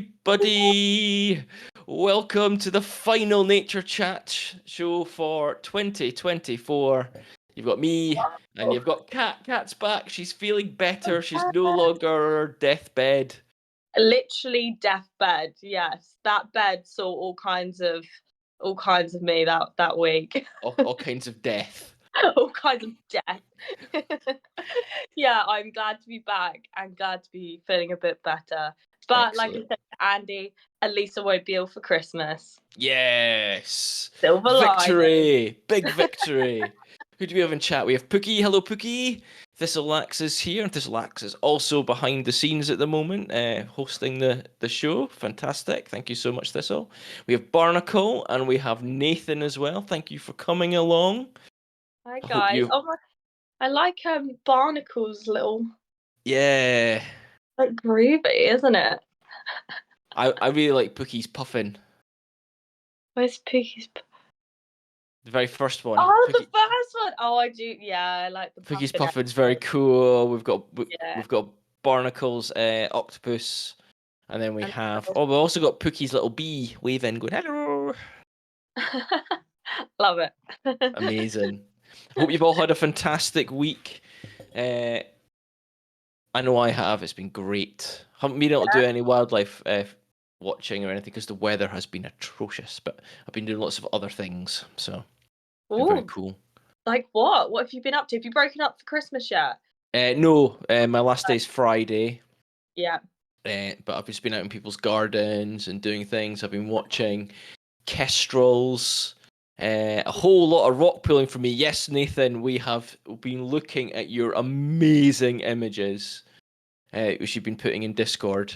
everybody. Welcome to the final Nature Chat show for 2024. You've got me and you've got Kat. Kat's back. She's feeling better. She's no longer deathbed. Literally deathbed. Yes, that bed saw all kinds of me that week. All kinds of death. All kinds of death. Yeah, I'm glad to be back and glad to be feeling a bit better. But like I Excellent. said to Andy, at least I won't be ill for Christmas. Yes. Silver lining. Victory. Big victory. Who do we have in chat? We have Pookie. Hello, Pookie. Thistleax is here. Thistleax is also behind the scenes at the moment, hosting the show. Fantastic. Thank you so much, Thistle. We have Barnacle and we have Nathan as well. Thank you for coming along. Hi I hope guys. you... Oh my, I like Barnacle's little Yeah. like groovy, isn't it? I really like Pookie's puffin. Where's Piggy's? The very first one. Oh, the first one. Oh, I do. Yeah, I like the Pookie's puffin puffin's very cool. We've Yeah. got Barnacle's octopus. And then we And have... Oh, we've also got Pookie's little bee waving, going, hello. love it. Amazing. Hope you've all had a fantastic week. I know I have. It's been great. Haven't been able to do any wildlife watching or anything because the weather has been atrocious. But I've been doing lots of other things. So it's been very Ooh, cool. like what? What have you been up to? Have you broken up for Christmas yet? No, my last day's Friday. Yeah. But I've just been out in people's gardens and doing things. I've been watching kestrels, a whole lot of rock pulling for me. Yes, Nathan, we have been looking at your amazing images, which you've been putting in Discord.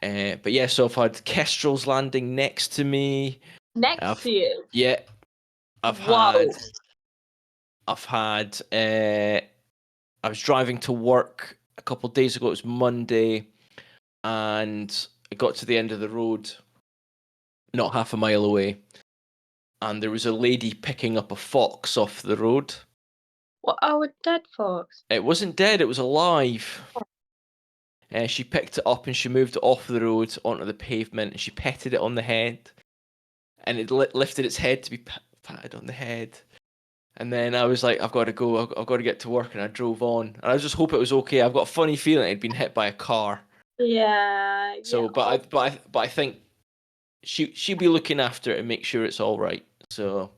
But yeah, so I've had kestrels landing next to me. Next to you. Yeah, I've Whoa. had. I was driving to work a couple of days ago. It was Monday, and I got to the end of the road, not half a mile away, and there was a lady picking up a fox off the road. What? Oh, a dead fox. It wasn't dead, it was alive. She picked it up and she moved it off the road onto the pavement and she petted it on the head. And it lifted its head to be patted on the head. And then I was like, I've got to go, I've got to get to work. And I drove on. And I just hope it was okay. I've got a funny feeling it'd been hit by a car. Yeah. So, Yeah. but I think she'll be looking after it and make sure it's all right. So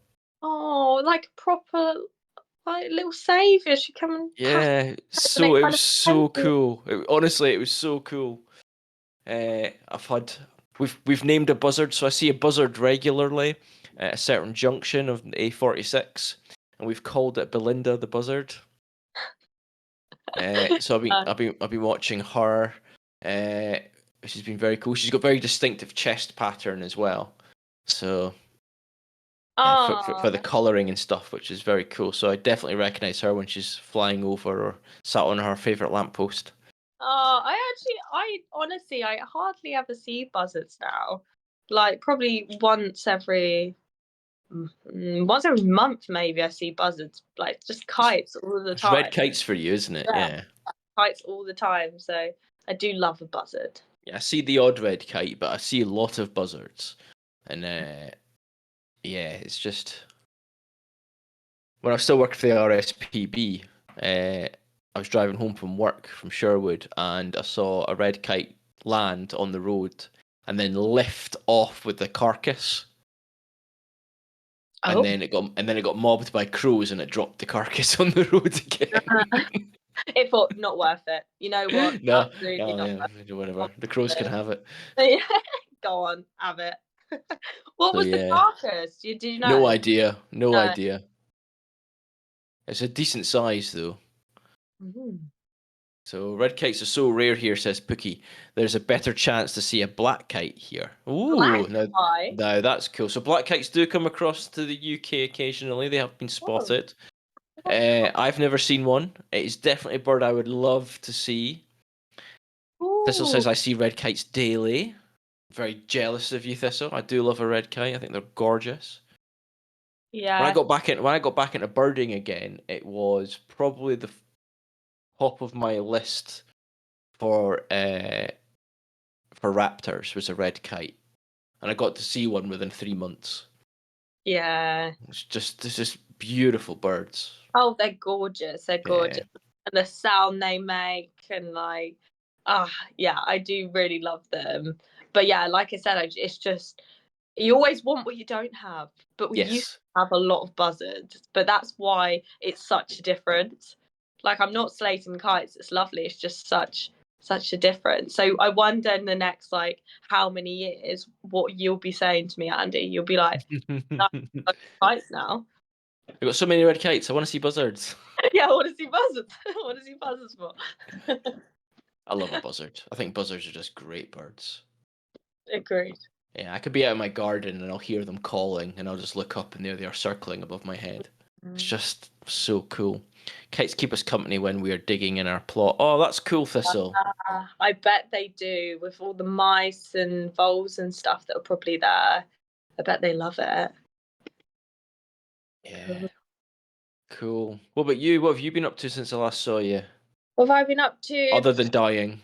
Oh, like a proper like little saviour. She come and yeah, and it it kind was of so cool. Honestly, it was so cool. We've named a buzzard, so I see a buzzard regularly at a certain junction of A46, and we've called it Belinda the buzzard. So I've been watching her, which has been very cool. She's got very distinctive chest pattern as well, so for the colouring and stuff, which is very cool. So I definitely recognise her when she's flying over or sat on her favourite lamppost. I honestly, I hardly ever see buzzards now. Like probably once every month, maybe I see buzzards. Like just kites all the It's red time. kites for you, isn't it? Yeah. Kites all the time. So I do love a buzzard. Yeah, I see the odd red kite, but I see a lot of buzzards. And yeah, it's just when I was still working for the RSPB, I was driving home from work from Sherwood and I saw a red kite land on the road and then lift off with the carcass. Oh. And then it got mobbed by crows and it dropped the carcass on the road again. It thought not worth it. You know what? No, Absolutely not yeah, worth whatever. The crows can have it. it. Go on, have it. What So was the yeah, carcass? Did you know? no idea, no No. idea. It's a decent size though. Mm. So red kites are so rare here, says Pookie. There's a better chance to see a black kite here. Ooh, now that's cool. So black kites do come across to the UK occasionally. They have been spotted. I've never seen one. It is definitely a bird I would love to see. Thistle says I see red kites daily. Very jealous of you, Thistle. I do love a red kite. I think they're gorgeous. Yeah. When I got back into birding again, it was probably the top of my list for for raptors was a red kite, and I got to see one within 3 months. Yeah. It's just beautiful birds. Oh, they're gorgeous. They're Yeah. gorgeous. And the sound they make and like, yeah, I do really love them. But yeah, like I said, it's just you always want what you don't have. But we used Yes. to have a lot of buzzards, but that's why it's such a difference. Like I'm not slating kites. It's lovely. It's just such a difference. So I wonder in the next like how many years what you'll be saying to me, Andy. You'll be like, "I like kites now." I've got so many red kites. I want to see buzzards. Yeah, I want to see buzzards. I want to see buzzards more. I love a buzzard. I think buzzards are just great birds. Agreed. Yeah, I could be out in my garden and I'll hear them calling, and I'll just look up and there they are circling above my head. It's just so cool. Kites keep us company when we are digging in our plot. Oh, that's cool, Thistle. I bet they do with all the mice and voles and stuff that are probably there. I bet they love it. Yeah, cool. What about you? What have you been up to since I last saw you? What have I been up to? Other than dying.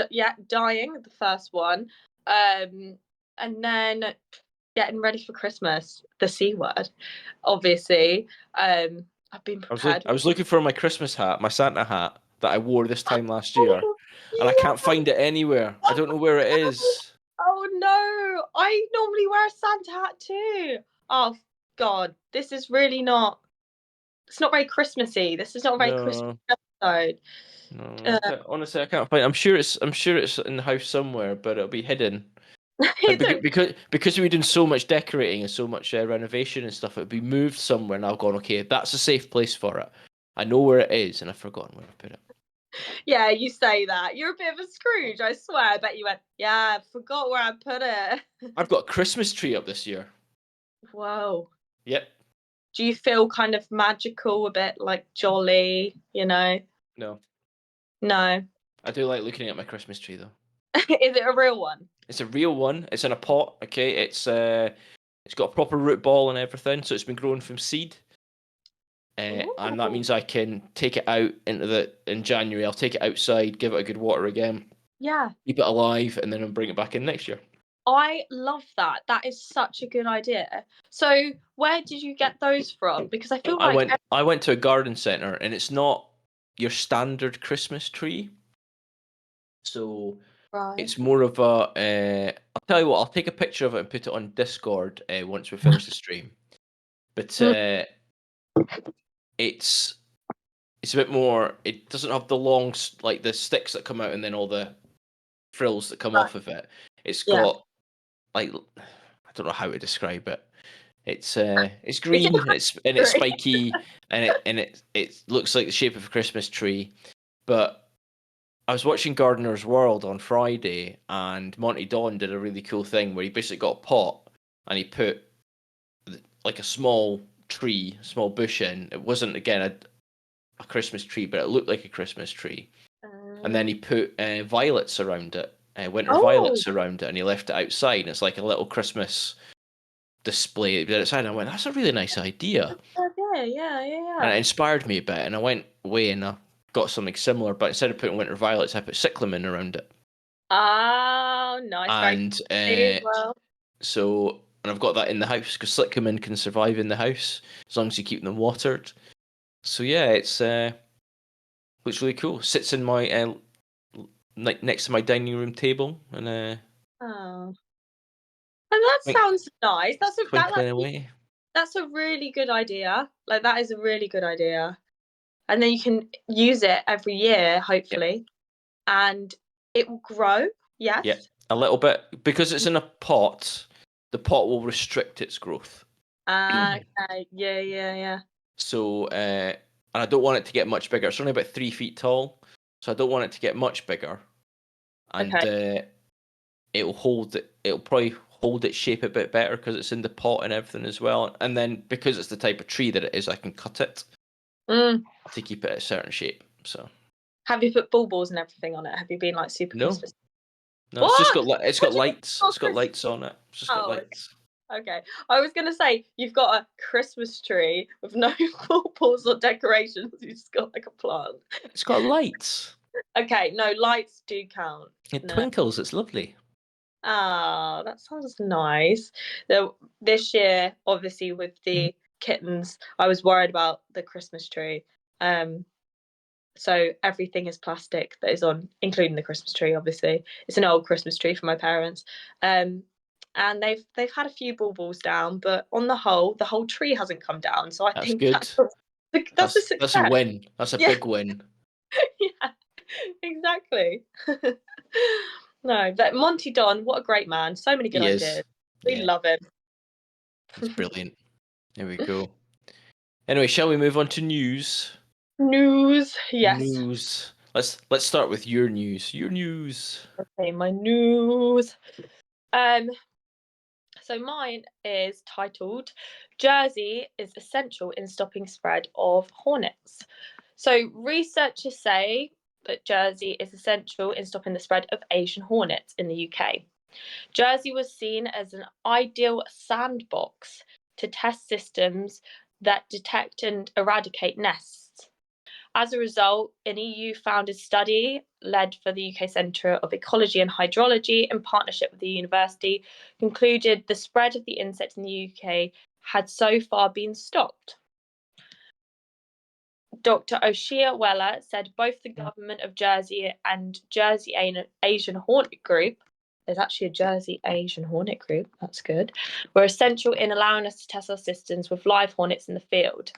Yeah, dying, the first one. And then getting ready for Christmas, the C word, obviously. I've been prepared. I was looking for my Christmas hat, my Santa hat that I wore this time last year, Oh, and I can't yeah. find it anywhere. I don't know where it is. Oh no, I normally wear a Santa hat too. Oh God, this is really not. It's not very Christmassy. This is not a very Christmas No, episode. no. Uh, Honestly, I can't find. I'm sure it's in the house somewhere, but it'll be hidden. And is it? because we've done so much decorating and so much renovation and stuff, it'd be moved somewhere. And I've gone, okay, that's a safe place for it. I know where it is, and I've forgotten where I put it. Yeah, you say that. You're a bit of a Scrooge. I swear. I bet you went. Yeah, I forgot where I put it. I've got a Christmas tree up this year. Whoa. Yep. Do you feel kind of magical, a bit like jolly? You know? No, No. I do like looking at my Christmas tree though. Is it a real one? It's a real one. It's in a pot. Okay, it's got a proper root ball and everything, so it's been grown from seed. And that Ooh. means I can take it out in January. I'll take it outside, give it a good water again, Yeah. keep it alive, and then I'll bring it back in next year. I love that. That is such a good idea. So, where did you get those from? Because I feel like I went to a garden centre, and it's not your standard Christmas tree. So right. it's more of a. I'll tell you what. I'll take a picture of it and put it on Discord once we finish the stream. But Mm, it's it's a bit more. It doesn't have the long like the sticks that come out and then all the frills that come right. off of it. It's Yeah. got like I don't know how to describe it. It's Is it green and it's a spiky and it looks like the shape of a Christmas tree. But I was watching Gardener's World on Friday, and Monty Don did a really cool thing where he basically got a pot and he put like a small tree, small bush in. It wasn't again a Christmas tree, but it looked like a Christmas tree. And then he put violets around it, winter oh, violets around it, and he left it outside. And it's like a little Christmas display outside. And I went, that's a really nice idea. yeah, yeah, And it yeah. inspired me a bit. And I went away and I got something similar, but instead of putting winter violets, I put cyclamen around it. Oh, nice. Very And pretty as well. and I've got that in the house because cyclamen can survive in the house as long as you keep them watered. So yeah, it's looks really cool. Sits in my next to my dining room table, and Oh, and that think sounds nice. twinkling away. That's a really good idea. Like that is a really good idea. And then you can use it every year, Yep, hopefully, and it will grow. yep, Yes. a little bit because it's in a pot. The pot will restrict its growth. Okay. Yeah, yeah, yeah. So, and I don't want it to get much bigger. It's only about 3 feet tall, so I don't want it to get much bigger. And Okay. it'll hold it. It'll probably hold its shape a bit better because it's in the pot and everything as well. And then because it's the type of tree that it is, I can cut it Mm. to keep it a certain shape. So Have you put baubles and everything on it? Have you been like super no, Christmas? no, What? it's What got do you mean lights. not It's got Christmas? lights on it. It's just got Oh, lights. okay. I was gonna say you've got a Christmas tree with no baubles or decorations. You've just got like a plant. It's got lights. Okay, no lights do count. It No. twinkles. It's lovely. Oh, that sounds nice. This year, obviously, with the kittens, I was worried about the Christmas tree. Um, so everything is plastic that is on, including the Christmas tree. Obviously, it's an old Christmas tree for my parents. And they've had a few baubles down, but on the whole tree hasn't come down. So I That's think good. that's a That's a success. win. That's a Yeah, big win. yeah, exactly. No, but Monty Don, what a great man. So many good He is. ideas. We Yeah, love him. he's brilliant. There we go. Anyway, shall we move on to news? News. Yes. News. Let's start with your news. Your news. Okay, my news. Um, so mine is titled Jersey is essential in stopping spread of hornets. So researchers say that Jersey is essential in stopping the spread of Asian hornets in the UK. Jersey was seen as an ideal sandbox to test systems that detect and eradicate nests. As a result, an EU founded study led for the UK Centre of Ecology and Hydrology in partnership with the university concluded the spread of the insect in the UK had so far been stopped. Dr. Oshia Weller said both the government of Jersey and Jersey Asian Hornet Group, there's actually a Jersey Asian Hornet Group, that's good, were essential in allowing us to test our systems with live hornets in the field.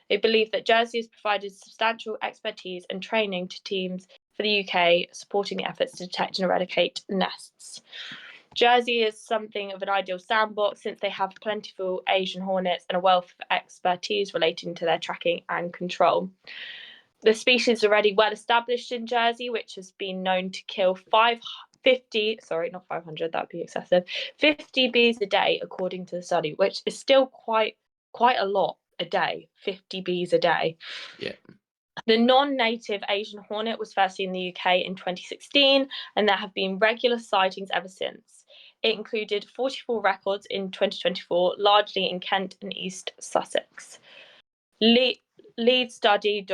They believe that Jersey has provided substantial expertise and training to teams for the UK, supporting the efforts to detect and eradicate nests. Jersey is something of an ideal sandbox since they have plentiful Asian hornets and a wealth of expertise relating to their tracking and control. The species is already well established in Jersey, which has been known to kill 50, sorry, not 500, that'd be excessive, 50 bees a day, according to the study, which is still quite a lot a day, 50 bees a day. Yeah. The non-native Asian hornet was first seen in the UK in 2016, and there have been regular sightings ever since. It included 44 records in 2024, largely in Kent and East Sussex. Lead, lead study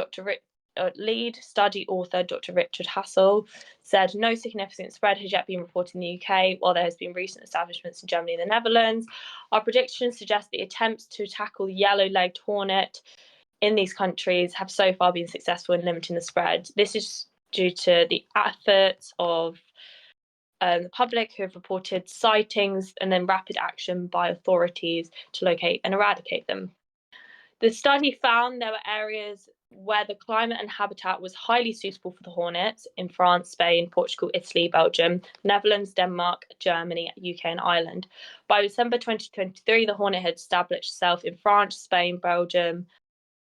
lead study author Dr. Richard Hassel said no significant spread has yet been reported in the UK, while there has been recent establishments in Germany and the Netherlands. Our predictions suggest the attempts to tackle the yellow-legged hornet in these countries have so far been successful in limiting the spread. This is due to the efforts of the public who have reported sightings and then rapid action by authorities to locate and eradicate them. The study found there were areas where the climate and habitat was highly suitable for the hornets in France, Spain, Portugal, Italy, Belgium, Netherlands, Denmark, Germany, UK, and Ireland. By December 2023, the hornet had established itself in France, Spain, Belgium,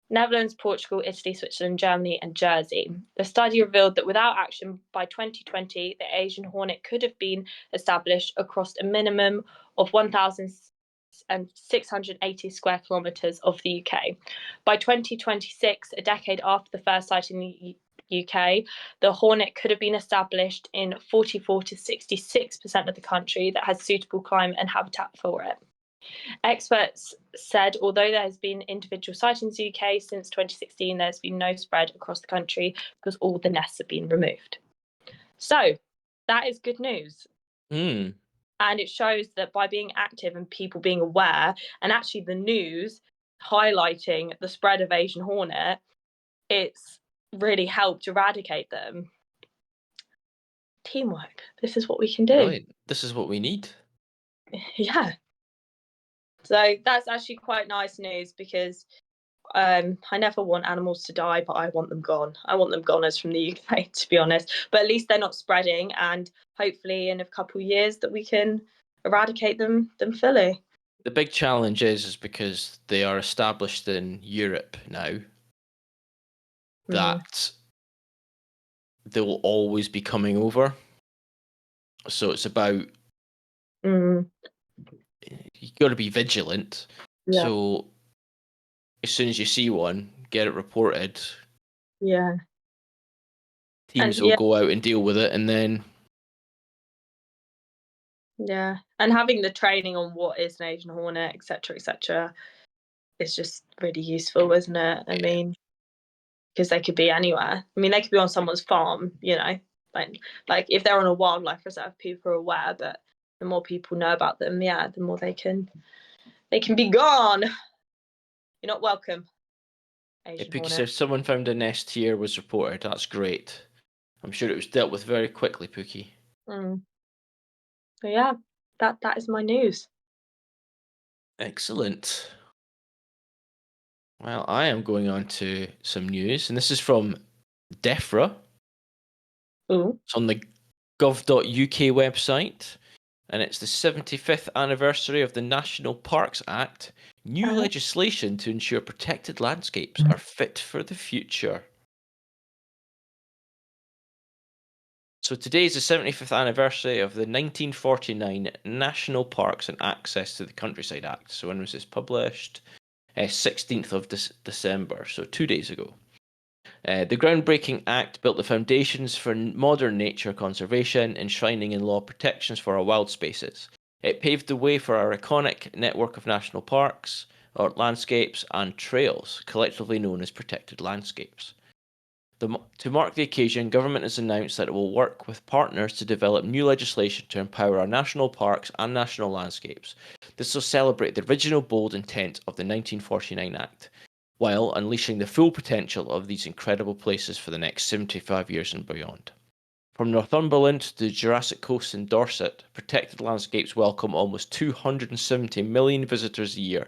Netherlands, Portugal, Italy, Switzerland, Germany, and Jersey. The study revealed that without action by 2020, the Asian hornet could have been established across a minimum of 1,680 square kilometres of the UK. By 2026, a decade after the first sighting in the UK, the hornet could have been established in 44 to 66% of the country that has suitable climate and habitat for it. Experts said although there has been individual sightings in the UK since 2016, there's been no spread across the country because all the nests have been removed. So that is good news. Hmm. And it shows that by being active and people being aware, and actually the news highlighting the spread of Asian hornet, it's really helped eradicate them. Teamwork. This is what we can do. Brilliant. This is what we need. Yeah. So that's actually quite nice news because I never want animals to die, but I want them gone. I want them gone as from the UK, to be honest. But at least they're not spreading, and hopefully in a couple of years that we can eradicate them fully. The big challenge is because they are established in Europe now that they will always be coming over. So it's about Mm. you got to be vigilant. Yeah, So as soon as you see one, get it reported. yeah, and Teams will go out and deal with it, and then and having the training on what is an Asian hornet, etc., is just really useful, isn't it? I mean, because they could be anywhere. I mean, they could be on someone's farm, like if they're on a wildlife reserve, people are aware, but the more people know about them, the more they can be gone. You're not welcome, Asian Pookie hornet. says someone found a nest here was reported. That's great. I'm sure it was dealt with very quickly, Pookie. So yeah, that is my news. Excellent. Well, I am going on to some news, and this is from DEFRA. Ooh. It's on the gov.uk website, and it's the 75th anniversary of the National Parks Act. New legislation to ensure protected landscapes are fit for the future. So today is the 75th anniversary of the 1949 National Parks and Access to the Countryside Act. So when was this published? 16th of December, so 2 days ago. The groundbreaking act built the foundations for modern nature conservation, enshrining in law protections for our wild spaces. It paved the way for our iconic network of national parks, or landscapes, and trails, collectively known as protected landscapes. To mark the occasion, government has announced that it will work with partners to develop new legislation to empower our national parks and national landscapes. This will celebrate the original bold intent of the 1949 Act, while unleashing the full potential of these incredible places for the next 75 years and beyond. From Northumberland to the Jurassic Coast in Dorset, protected landscapes welcome almost 270 million visitors a year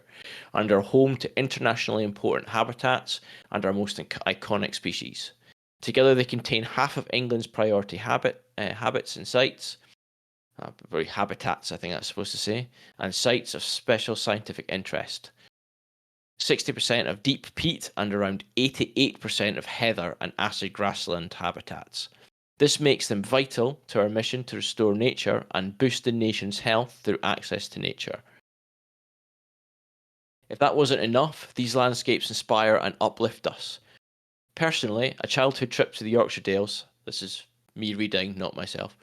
and are home to internationally important habitats and our most iconic species. Together, they contain half of England's priority habits and sites, very habitats, I think that's supposed to say, and sites of special scientific interest. 60% of deep peat and around 88% of heather and acid grassland habitats. This makes them vital to our mission to restore nature and boost the nation's health through access to nature. If that wasn't enough, these landscapes inspire and uplift us. Personally, a childhood trip to the Yorkshire Dales, this is me reading, not myself,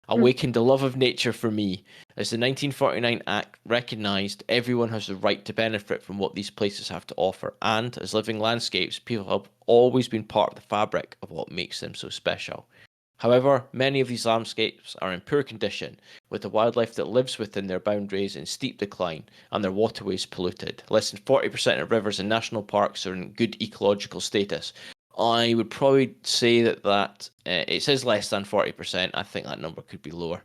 awakened a love of nature for me, as the 1949 Act recognised everyone has the right to benefit from what these places have to offer, and as living landscapes, people have always been part of the fabric of what makes them so special. However, many of these landscapes are in poor condition, with the wildlife that lives within their boundaries in steep decline and their waterways polluted. Less than 40% of rivers in national parks are in good ecological status. I would probably say that it says less than 40%. I think that number could be lower.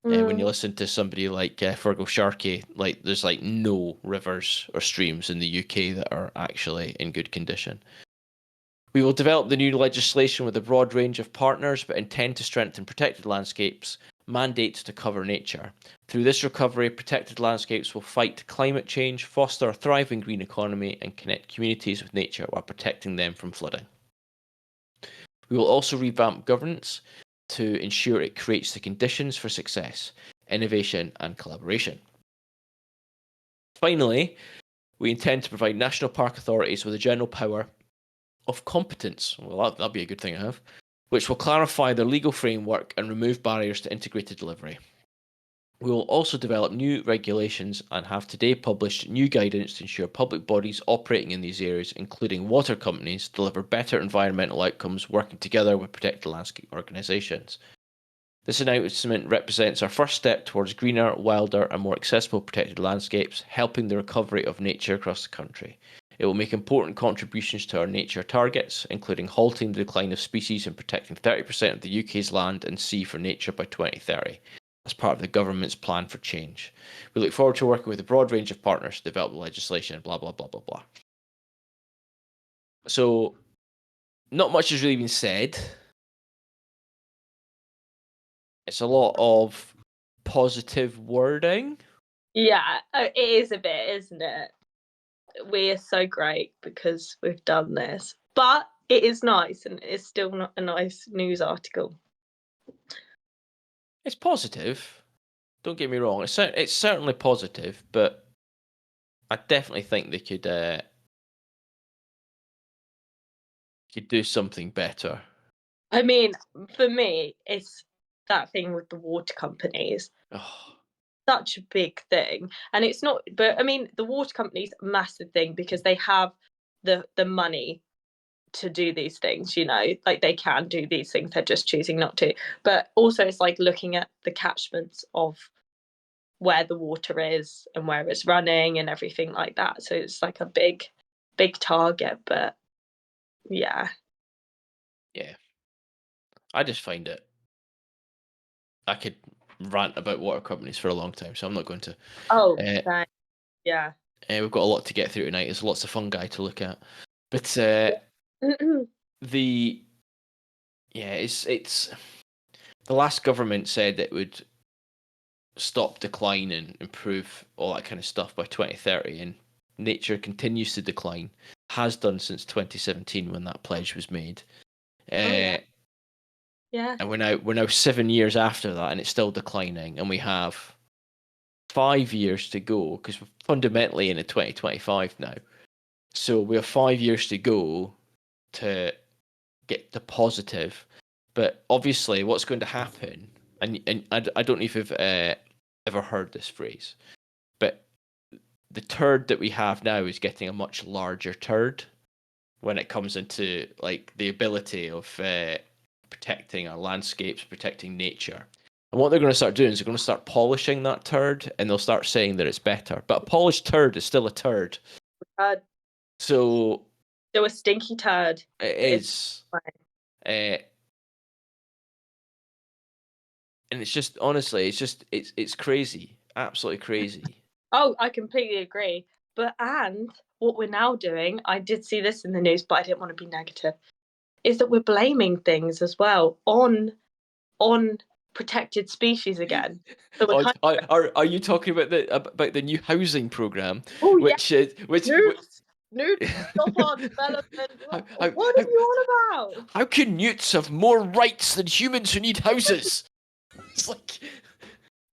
When you listen to somebody like Fergal Sharkey, like there's like no rivers or streams in the UK that are actually in good condition. We will develop the new legislation with a broad range of partners, but intend to strengthen protected landscapes, mandates to cover nature. Through this recovery, protected landscapes will fight climate change, foster a thriving green economy, and connect communities with nature while protecting them from flooding. We will also revamp governance to ensure it creates the conditions for success, innovation, and collaboration. Finally, we intend to provide national park authorities with a general power of competence, well, that'd be a good thing to have, which will clarify their legal framework and remove barriers to integrated delivery. We will also develop new regulations and have today published new guidance to ensure public bodies operating in these areas, including water companies, deliver better environmental outcomes working together with protected landscape organisations. This announcement represents our first step towards greener, wilder, and more accessible protected landscapes, helping the recovery of nature across the country. It will make important contributions to our nature targets, including halting the decline of species and protecting 30% of the UK's land and sea for nature by 2030, as part of the government's plan for change. We look forward to working with a broad range of partners to develop the legislation, blah, blah, blah, blah, blah. So, not much has really been said. It's a lot of positive wording. Yeah, it is a bit, isn't it? We're so great because we've done this, but it is nice, and it's still not a nice news article. It's positive. Don't get me wrong. It's certainly positive, but I definitely think they could do something better. I mean, for me, it's that thing with the water companies. Oh. Such a big thing, and it's not. But I mean, the water companies a massive thing because they have the money to do these things. You know, like they can do these things. They're just choosing not to. But also, it's like looking at the catchments of where the water is and where it's running and everything like that. So it's like a big target, but yeah. Yeah. I just find it. I could rant about water companies for a long time, so I'm not going to. Oh, Uh, yeah. we've got a lot to get through tonight. There's lots of fungi to look at, but the it's the last government said it would stop decline and improve all that kind of stuff by 2030, and nature continues to decline. Has done since 2017 when that pledge was made. Oh yeah. Yeah. And we're now 7 years after that, and it's still declining, and we have 5 years to go because we're fundamentally in a 2025 now. So we have 5 years to go to get to positive. But obviously, what's going to happen, and I don't know if you've ever heard this phrase, but the turd that we have now is getting a much larger turd when it comes into like the ability of protecting our landscapes, protecting nature. And what they're going to start doing is they're going to start polishing that turd, and they'll start saying that it's better. But a polished turd is still a turd. So Still a stinky turd. it is. Uh, and it's just honestly, it's crazy, absolutely crazy. Oh, I completely agree. But and what we're now doing, I did see this in the news, but I didn't want to be negative, is that we're blaming things as well on protected species again. So we're kind of, Are you talking about the new housing program, oh yeah, which Newt, stop our development. how, how, What how, are you on about? how can newts have more rights than humans who need houses? It's like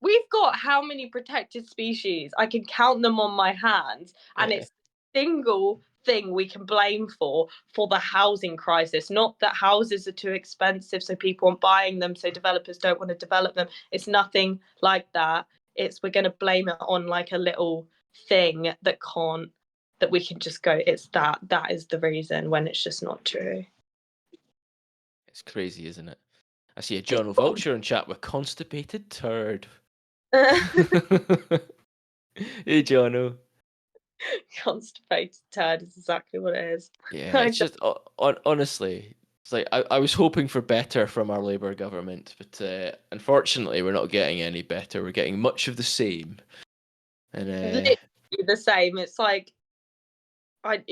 We've got how many protected species? I can count them on my hands, and yeah. it's a single thing we can blame for the housing crisis. Not that houses are too expensive, so people aren't buying them, so developers don't want to develop them. It's nothing like that. It's we're going to blame it on like a little thing that we can just go. It's that is the reason when it's just not true. It's crazy, isn't it? I see a It's John Vulture in chat with constipated turd. Hey, Jono. constipated turd is exactly what it is. Yeah, it's just honestly, it's like I was hoping for better from our Labour government, but unfortunately, we're not getting any better. We're getting much of the same. And Literally the same. It's like I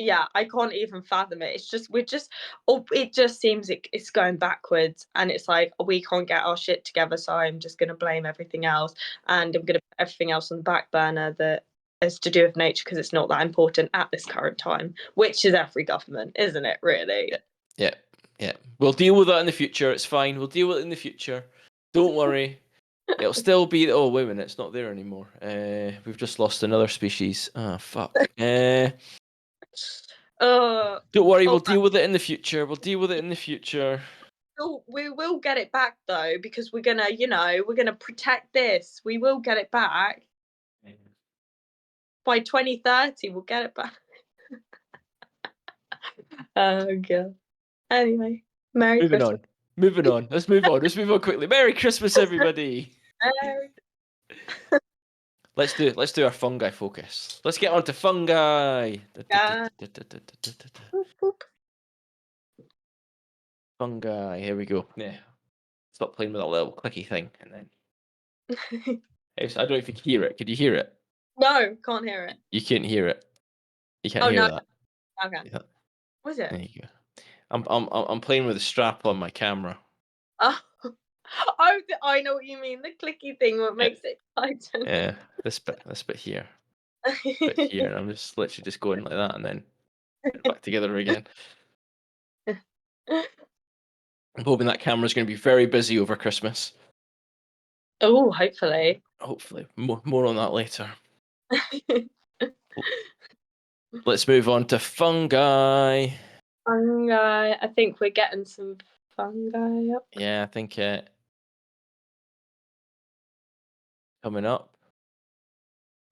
can't even fathom it. It's just it just seems it's going backwards, and it's like we can't get our shit together, so I'm just gonna blame everything else, and I'm gonna put everything else on the back burner that is to do with nature because it's not that important at this current time, which is every government, isn't it? yeah, Really. yeah, yeah. We'll deal with that in the future. It's fine. We'll deal with it in the future. Don't worry. It'll still be. Oh, wait a minute. It's not there anymore. We've just lost another species. Ah, fuck. Uh, Don't worry. oh, We'll deal with it in the future. We'll deal with it in the future. we will get it back though because we're gonna protect this. We will get it back by 2030. We'll get it back. Oh god. Anyway, Merry Moving Christmas. on. Moving on. Let's move on. Let's move on quickly. Merry Christmas, everybody. Merry. Let's do our fungi focus. Let's get on to fungi. Yeah. Boop, boop. Fungi. Here we go. Yeah. Stop playing with that little clicky thing, and then I don't know if you can hear it. Could you hear it? No, can't hear it. You can't hear it. You can't Oh hear no, that. okay. Yeah. What is it? There you go. I'm playing with a strap on my camera. Oh, I know what you mean. The clicky thing, what Uh, makes it exciting. Yeah, this bit here, bit here, and I'm just literally just going like that, and then back together again. I'm hoping that camera's going to be very busy over Christmas. Oh, hopefully. Hopefully, more on that later. Let's move on to fungi. Fungi. I think we're getting some fungi up. Yeah, I think coming up.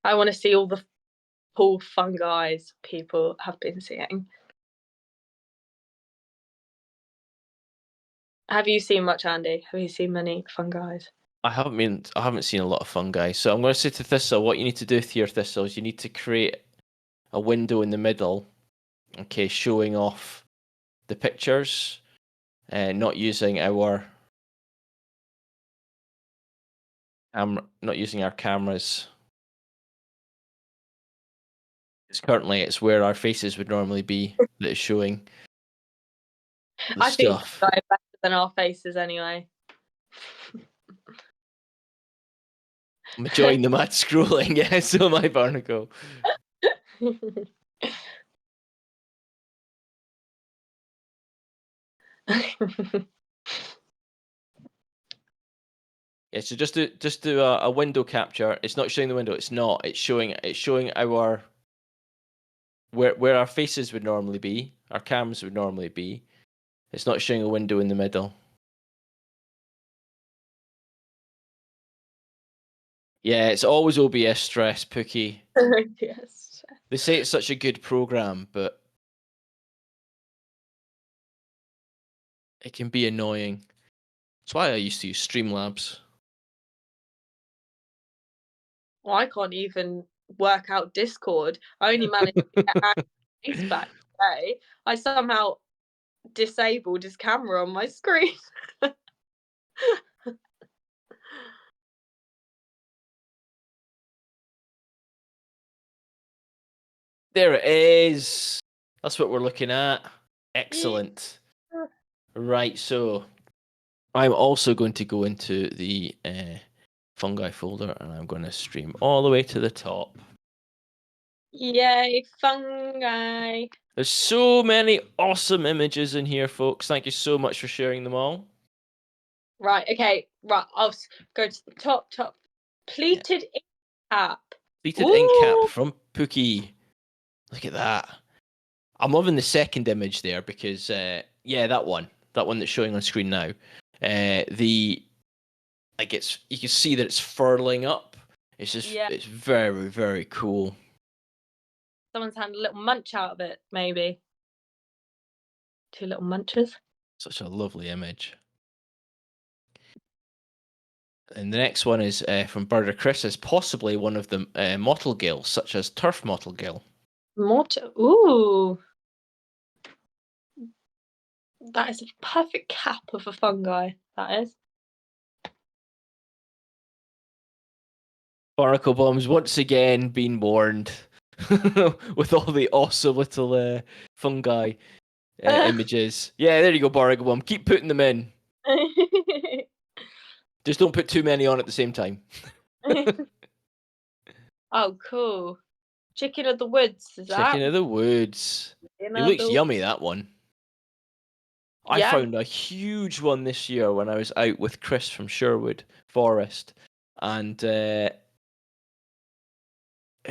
I want to see all the cool fungi people have been seeing. Have you seen much, Andy? Have you seen many fungi? I haven't seen a lot of fungi. So I'm going to say to Thistle, what you need to do with your Thistle is you need to create a window in the middle, okay, showing off the pictures, not using our not using our cameras. It's where our faces would normally be that is showing the I think stuff. fungi are better than our faces anyway. I'm enjoying the mad scrolling. Yeah, so my barnacle. Yeah, so just do a window capture. It's not showing the window. It's not. It's showing our where our faces would normally be. Our cams would normally be. It's not showing a window in the middle. Yeah, it's always OBS stress, Pookie. Yes. They say it's such a good program, but it can be annoying. That's why I used to use Streamlabs. Well, I can't even work out Discord. I only managed to get Andy's face back today. I somehow disabled his camera on my screen. There it is. That's what we're looking at. Excellent. Yeah. Right, so I'm also going to go into the fungi folder and I'm going to stream all the way to the top. Yay, fungi. There's so many awesome images in here, folks. Thank you so much for sharing them all. Right, okay, right. I'll go to the top. Pleated ink cap. Pleated ink cap Ooh. from Pookie. Look at that. I'm loving the second image there because, yeah, that one that's showing on screen now. The like it's you can see that it's furling up. It's very very cool. Someone's had a little munch out of it, maybe. Two little munches. Such a lovely image. And the next one is from Burger Chris, is possibly one of the mottle gills, such as turf mottle gill. Ooh. That is a perfect cap of a fungi. That is. Barnacle bombs once again being warned with all the awesome little fungi images. Yeah, there you go, Barnacle bomb. Keep putting them in. Just don't put too many on at the same time. Oh, cool. Chicken of the woods, is that? Chicken of the woods. Chicken It of looks the... yummy, that one. I Yeah. found a huge one this year when I was out with Chris from Sherwood Forest. And it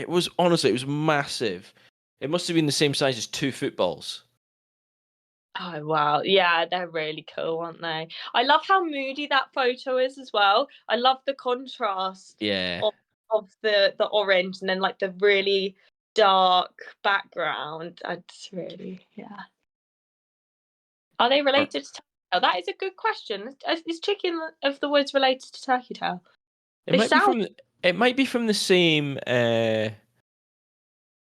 was massive. It must have been the same size as 2 footballs. Oh, wow. Yeah, they're really cool, aren't they? I love how moody that photo is as well. I love the contrast Yeah. of the orange and then like the really dark background. It's really, yeah. Are they related to turkey tail? That is a good question. Is chicken of the woods related to turkey tail? It They might be sound... from the same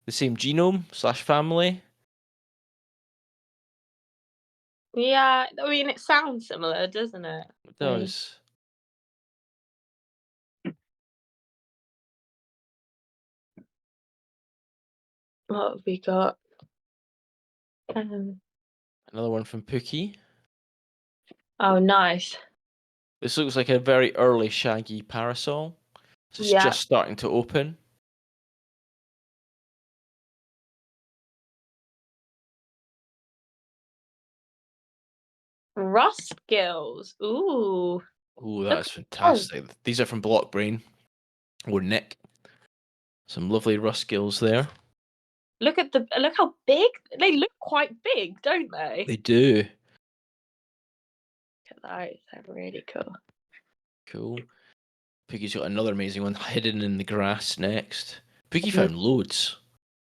genome / family. Yeah, I mean, it sounds similar, doesn't it? It I mean, does. what have we got? Another one from Pookie. Oh, nice. This looks like a very early shaggy parasol. It's Yeah. just starting to open. Rust gills. Ooh. Ooh, that Look. is Oh, fantastic. These are from Block Brain or Nick. Some lovely rust gills there. look how big they look. Quite big, don't they? They do. Look at those. They're really cool. Cool. Pookie's got another amazing one hidden in the grass next. Pookie found loads.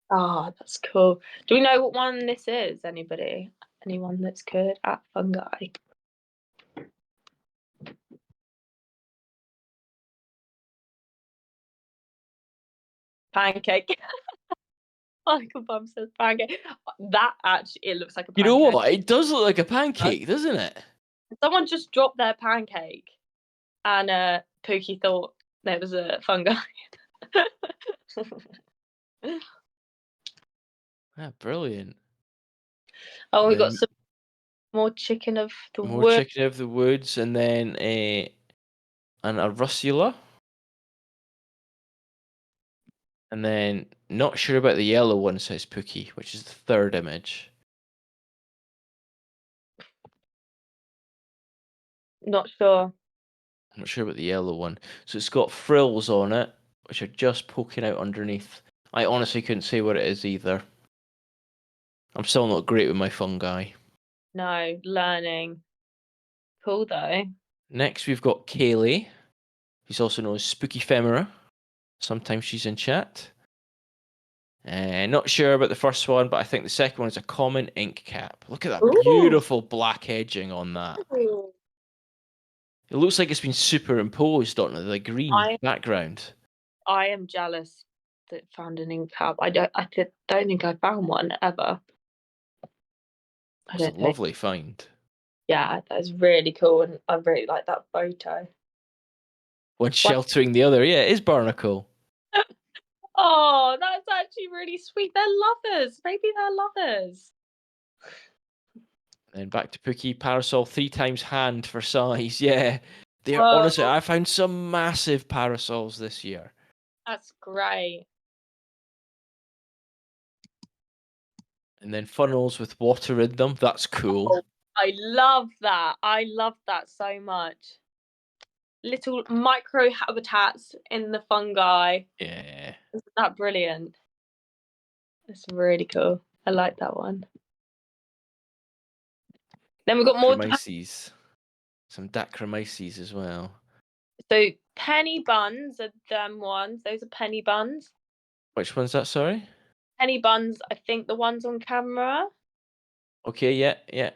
Oh, that's cool. Do we know what one this is? Anybody? Anyone that's good at fungi? pancake. Michael Bum says pancake. That actually, it looks like a You know pancake. what? It does look like a pancake, doesn't it? Someone just dropped their pancake, and Pookie thought there was a fungi. Ah, brilliant. Oh, And we got then some more chicken of the more wood. chicken of the woods, and then an arugula. And then not sure about the yellow one, says Pookie, which is the third image. Not sure. I'm not sure about the yellow one. So it's got frills on it, which are just poking out underneath. I honestly couldn't say what it is either. I'm still not great with my fungi. No, learning. Cool though. Next, we've got Kaylee, who's also known as Spooky Femera. Sometimes she's in chat. Not sure about the first one, but I think the second one is a common ink cap. Look at that Ooh. beautiful black edging on that. It looks like it's been superimposed on the green I background. I am jealous that found an ink cap. Don't think I found one ever. I That's a don't think. lovely find. Yeah, that's really cool, and I really like that photo. One What? sheltering the other. Yeah, it is barnacle. Oh, that's actually really sweet. They're lovers. Maybe they're lovers. Then back to Pookie. Parasol 3 times hand for size. Yeah. They're Whoa, honestly, I found some massive parasols this year. that's great. And then funnels with water in them. That's cool. Oh, I love that. I love that so much. Little micro habitats in the fungi. Yeah. Isn't that brilliant? It's really cool. I like that one. Then we've got more. Dacromyces. Some Dacromyces as well. So penny buns are them ones. Those are penny buns. Which one's that, sorry? Penny buns, I think the ones on camera. Okay, yeah, yeah.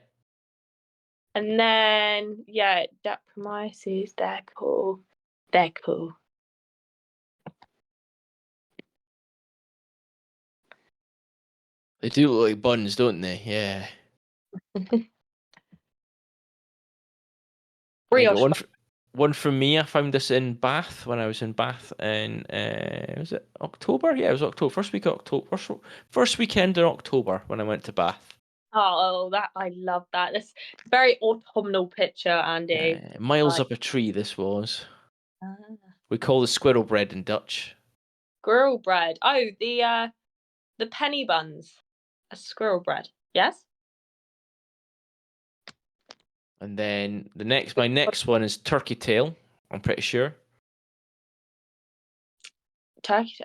And then yeah, Dacromyces, they're cool. They're cool. They do look like buns, don't they? Yeah. I got Brioche. one from me. I found this in Bath when I was in Bath in was it October? Yeah, it was October. First week of October. First weekend in October when I went to Bath. Oh, that I love that. This very autumnal picture, Andy. Miles Like up a tree. This was. ah. We call the squirrel bread in Dutch. Squirrel bread. Oh, the penny buns. A squirrel bread. Yes? And then my next one is turkey tail. I'm pretty sure. Turkey.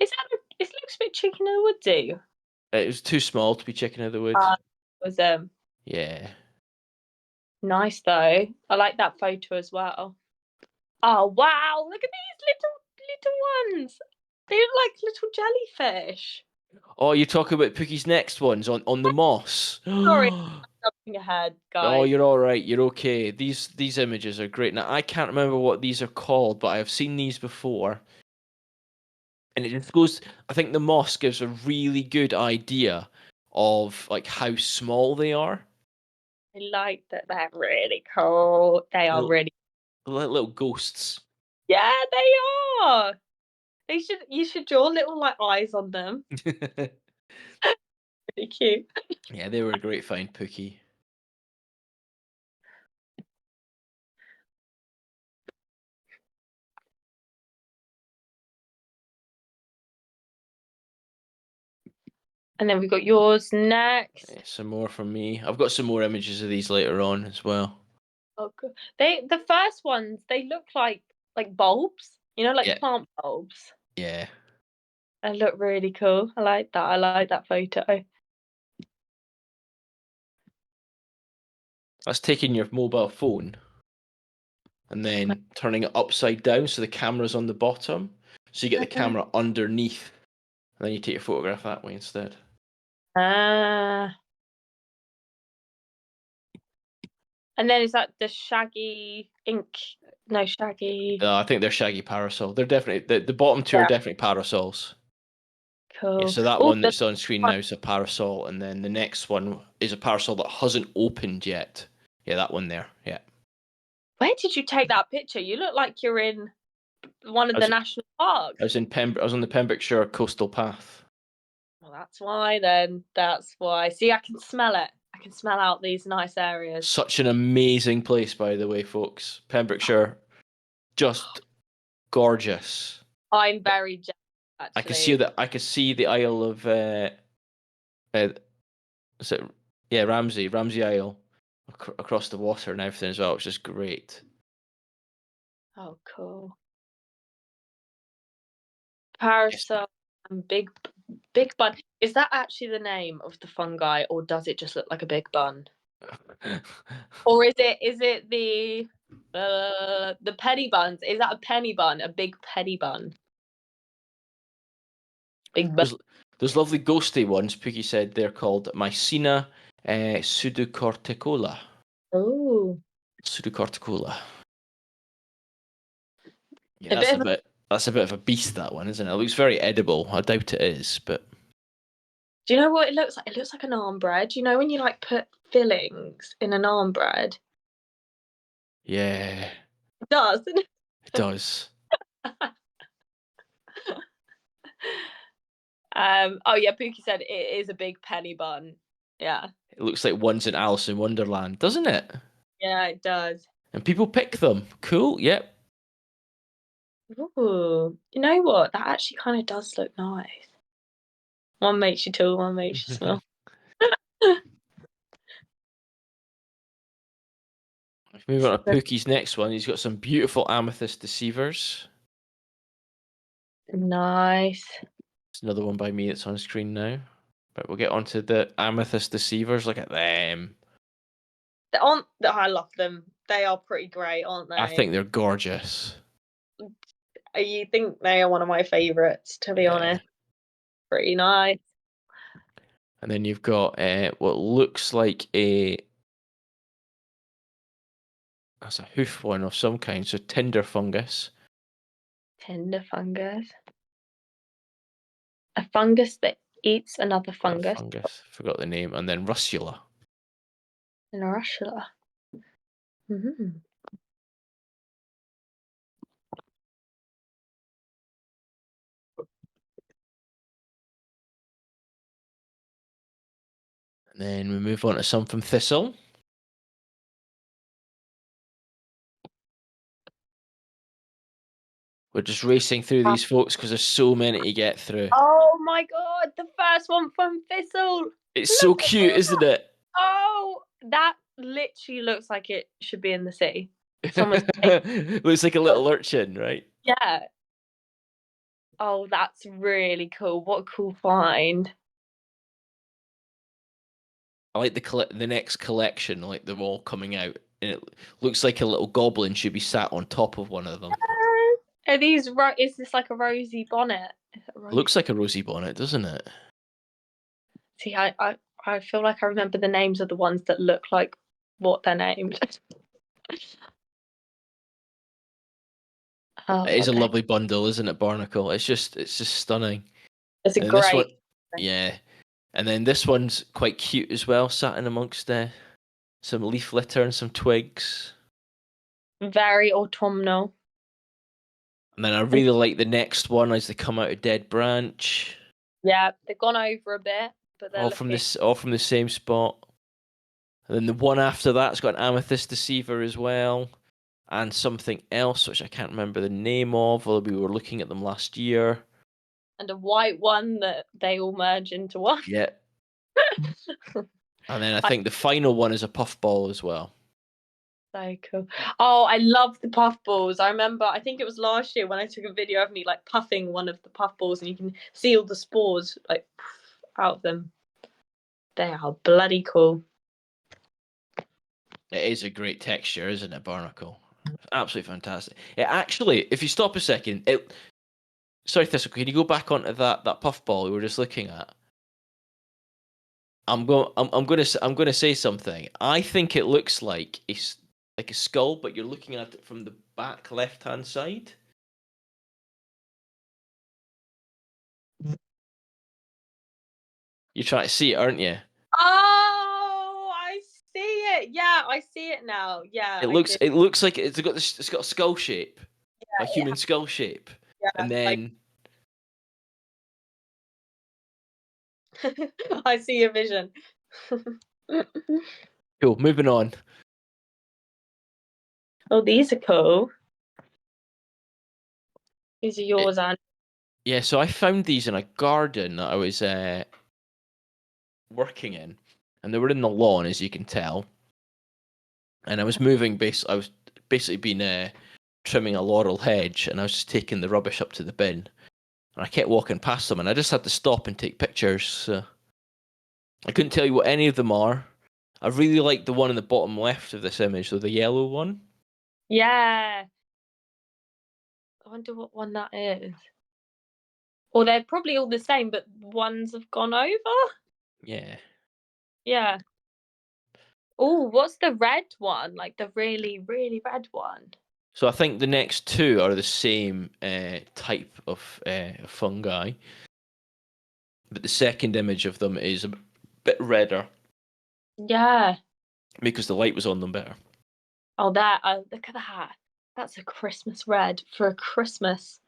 Is that it looks a bit chicken in the woodsy. It was too small to be chicken of the wood. Was Yeah. nice though. I like that photo as well. Oh wow, look at these little ones. They look like little jellyfish. Oh, you're talking about Pookie's next ones on the moss. Sorry, jumping ahead, Oh, guys. you're all right. You're okay. These images are great. Now I can't remember what these are called, but I have seen these before, and it just goes. I think the moss gives a really good idea of like how small they are. I like that. They're really cool. They are Little really. little ghosts. Yeah, they are. They should. You should draw little like eyes on them. Really cute. Yeah, they were a great find, Pookie. And then we've got yours next. Yeah, some more from me. I've got some more images of these later on as well. Oh, good. The first ones they look like bulbs. You know, like Yeah, plant bulbs. yeah. They look really cool. I like that. I like that photo. That's taking your mobile phone and then turning it upside down so the camera's on the bottom. So you get the camera underneath, and then you take your photograph that way instead. Ah. And then is that the shaggy ink? No, shaggy. I think they're shaggy parasol. They're definitely the bottom two are Yeah. definitely parasols. Cool. so that Oh, one that's on screen now is a parasol, and then the next one is a parasol that hasn't opened yet. Yeah, that one there. Yeah. where did you take that picture? You look like you're in one of I the was, national I parks. was in I was on the Pembrokeshire Coastal Path. Well, that's why then. That's why. See, I can smell it. I can smell out these nice areas. Such an amazing place, by the way, folks. Pembrokeshire, just gorgeous. I'm very jealous, I could see actually. that. I could see the Isle of uh, is it, yeah, Ramsey Isle across the water and everything as well, which is great. Oh, cool. Yes. Parasol and big bun. Is that actually the name of the fungi, or does it just look like a big bun? Or is it the penny buns? Is that a penny bun? A big penny bun? Big bun. there's there's lovely ghosty ones. Pookie said they're called Mycena pseudocorticola. Oh, Pseudocorticola. Yeah, a bit of a. that's a bit of a beast, that one, isn't it? It looks very edible. I doubt it is, but Do you know what it looks like? It looks like an arm bread. You know when you like put fillings in an arm bread? yeah, It does. it does. Oh yeah, Pookie said it is a big penny bun. Yeah. It looks like one's in Alice in Wonderland, doesn't it? Yeah, it does. And people pick them. Cool. Yep. Ooh, you know what? That actually kind of does look nice. One makes you tall, one makes you smell. Moving on to Pookie's next one. He's got some beautiful amethyst deceivers. Nice. It's another one by me that's on screen now. But we'll get onto the amethyst deceivers. Look at them. I love them. They are pretty great, aren't I think they? they're gorgeous. You think they are one of my favorites, to be Yeah. honest. Pretty nice. And then you've got what looks like that's a hoof one of some kind. So tinder fungus. Tender fungus. A fungus that eats another That fungus. fungus. Forgot the name. And then russula. An arashula. Mm-hmm. And then we move on to some from thistle. We're just racing through these folks because there's so many to get through. Oh my god, the first one from Thistle. It's so Look at cute, isn't that. it? Oh, that literally looks like it should be in the sea. Someone's Looks like a little urchin, right? yeah. Oh, that's really cool. What a cool find. I like the next collection, like them all coming out, and it looks like a little goblin should be sat on top of one of them. Are these is this like a rosy bonnet? Is it a rosy? Looks like a rosy bonnet, doesn't it? See, I feel like I remember the names of the ones that look like what they're named. It Oh, is a okay. lovely bundle, isn't it, Barnacle? It's just stunning. It's a And this one, great, yeah. And then this one's quite cute as well, sat in amongst some leaf litter and some twigs. very autumnal. And then I And really like the next one as they come out of Dead Branch. yeah, they've gone over a bit, but they're looking. All from the same spot. And then the one after that's got an amethyst deceiver as well. And something else which I can't remember the name of, although we were looking at them last year. And a white one that they all merge into one. Yeah. And then I I, think the final one is a puffball as well. so cool. Oh, I love the puffballs. I remember, I think it was last year when I took a video of me like puffing one of the puffballs, and you can see all the spores like out of them. They are bloody cool. It is a great texture, isn't it, Barnacle? Absolutely fantastic. It actually, if you stop a second, sorry, Thistle, can you go back onto that puffball we were just looking at? I'm gonna say something. I think it looks like like a skull, but you're looking at it from the back left hand side. You're trying to see it, aren't you? Oh, I see it. Yeah, I see it now. Yeah, It I do. looks like it's got a skull shape, a Yeah, human skull shape, yeah, and then I see your vision. cool. Moving on. Oh, these are cool. These are yours, Anne. Yeah, so I found these in a garden that I was working in, and they were in the lawn, as you can tell. And I was I was basically been trimming a laurel hedge, and I was just taking the rubbish up to the bin. And I kept walking past them, and I just had to stop and take pictures. So I couldn't tell you what any of them are. I really like the one in the bottom left of this image, though, the yellow one. Yeah. I wonder what one that is. Or they're probably all the same, but ones have gone over. Yeah. Yeah. Oh, what's the red one? Like the really, really red one. So I think the next two are the same type of fungi, but the second image of them is a bit redder Yeah. because the light was on them better. Oh, that. Look at that. That's a Christmas red for a Christmas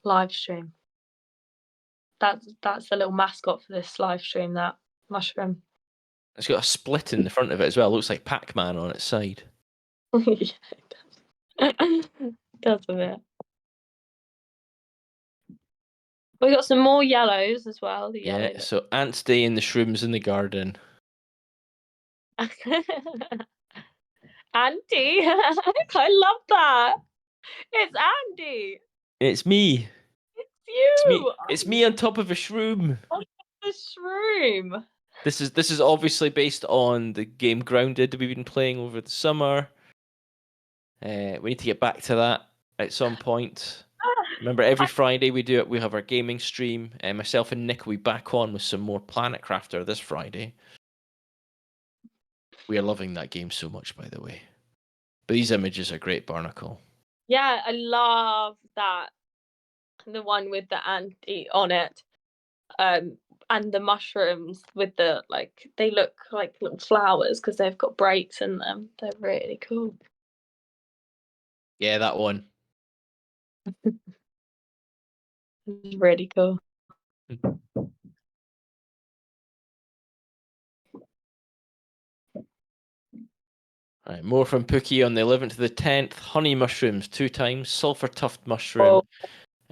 live stream. That's the little mascot for this live stream. That mushroom. It's got a split in the front of it as well. It looks like Pac-Man on its side. Yeah, it does. Does a bit. We got some more yellows as well. The Yeah, yellow look. so ants day in the shrooms in the garden. Andy, I love that. It's Andy. It's me. It's It's me. you. It's me on top of a shroom. Oh, the shroom. This is obviously based on the game Grounded that we've been playing over the summer. We need to get back to that at some point. Remember, every Friday we do it. We have our gaming stream, and myself and Nick will be back on with some more Planet Crafter this Friday. We are loving that game so much, by the way. But these images are great, Barnacle. Yeah, I love that. The one with the Andy on it. And the mushrooms with the like they look like little flowers because they've got breaks in them. They're really cool. Yeah, that one. It's really cool. Right, more from Pookie on the 11th to the 10th. Honey mushrooms 2 times. Sulfur tuft mushroom.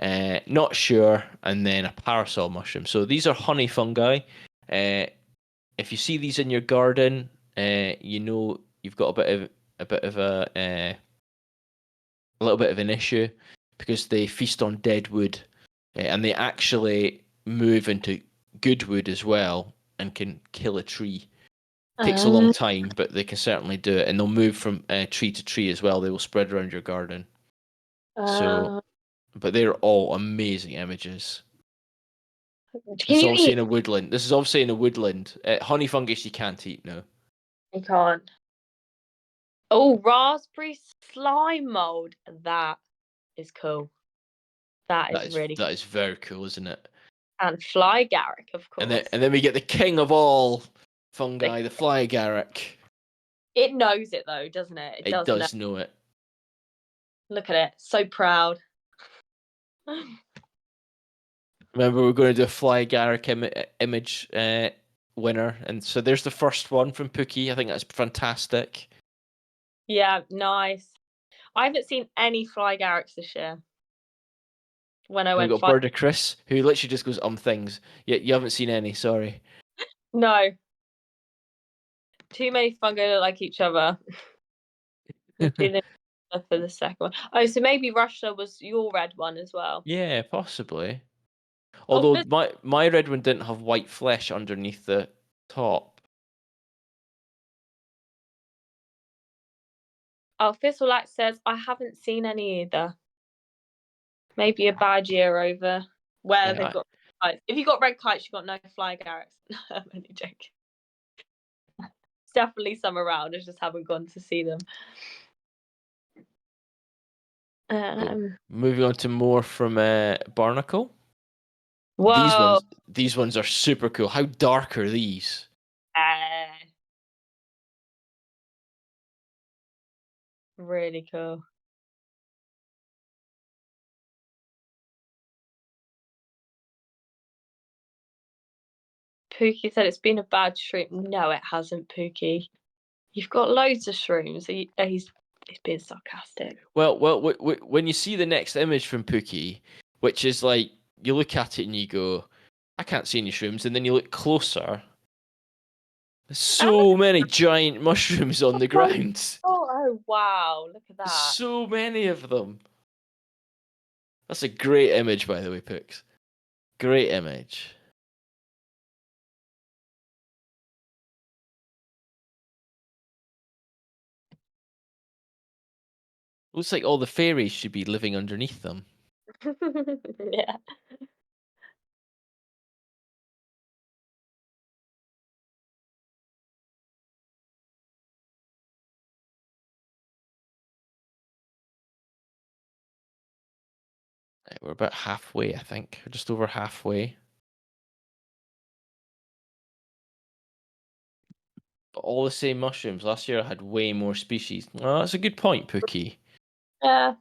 Oh, Not sure. And then a parasol mushroom. So these are honey fungi. If you see these in your garden, you know you've got a little bit of an issue because they feast on dead wood, and they actually move into good wood as well and can kill a tree. Takes a long uh, time, but they can certainly do it, and they'll move from tree to tree as well. They will spread around your garden. So, uh, but they're all amazing images. can This is you obviously eat? in a woodland. This is obviously in a woodland. Honey fungus you can't eat now. You can't. Oh, raspberry slime mold. That is cool. That is really cool. That is very cool, isn't it? And fly Garrick, of And course. then we get the king of all fungi, the fly agaric. It knows it though, doesn't it? It It does know. does know it. Look at it. So proud. Remember, we're going to do a Fly Garrick image winner, and so there's the first one from Pookie. I think that's fantastic. Yeah, nice. I haven't seen any fly Garricks this year. When I And we went got fly, Bird of Chris, who literally just goes things. You haven't seen any. Sorry. no, too many fungi look like each other. The feeling for the second one. Oh, so maybe Russia was your red one as well. Yeah, possibly. Oh, Although my red one didn't have white flesh underneath the top. Thistleax says I haven't seen any either. Maybe a bad year over where they've Yeah, got kites. If you got red kites, you got no fly Garricks. I'm only joking. There's definitely some around. I just haven't gone to see them. Moving on to more from Barnacle. Whoa. These ones are super cool. How dark are these? Uh, really cool. Pookie said it's been a bad shroom. No, it hasn't, Pookie. You've got loads of shrooms. He's being sarcastic. Well, when you see the next image from Pookie, which is like you look at it and you go, I can't see any shrooms, and then you look closer. There's so many giant mushrooms on the ground. Oh wow! Look at There's that. so many of them. That's a great image, by the way, Pooks. Great image. Looks like all the fairies should be living underneath them. Yeah. Right, we're about halfway, I think. We're just over halfway. But all the same mushrooms. Last year I had way more species. Oh, that's a good point, Pookie. Yeah.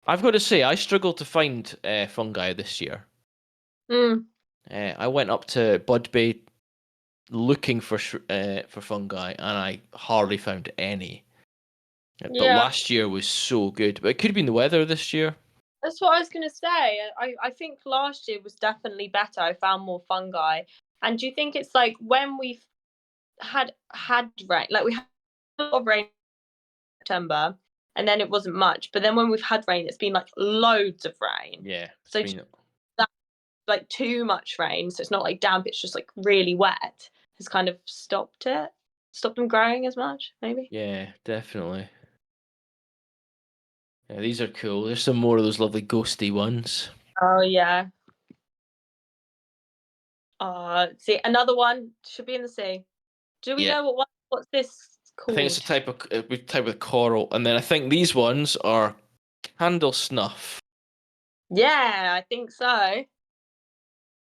I've got to say, I struggled to find fungi this year. Mm. I went up to Bud Bay looking for fungi, and I hardly found any. But Yeah. last year was so good. But it could have been the weather this year. That's what I was gonna say. I think last year was definitely better. I found more fungi. And do you think it's like when we've had rain, like we had a lot of rain in September, and then it wasn't much. But then when we've had rain, it's been like loads of rain. Yeah, it's So been. that like too much rain, so it's not like damp. It's just like really wet. Has kind of stopped them growing as much. Maybe. Yeah, definitely. Yeah, these are cool. There's some more of those lovely ghosty ones. Oh yeah. See, another one should be in the sea. Do we Yeah, know what's this I think it's called? a type of coral, and then I think these ones are candle snuff. Yeah, I think so.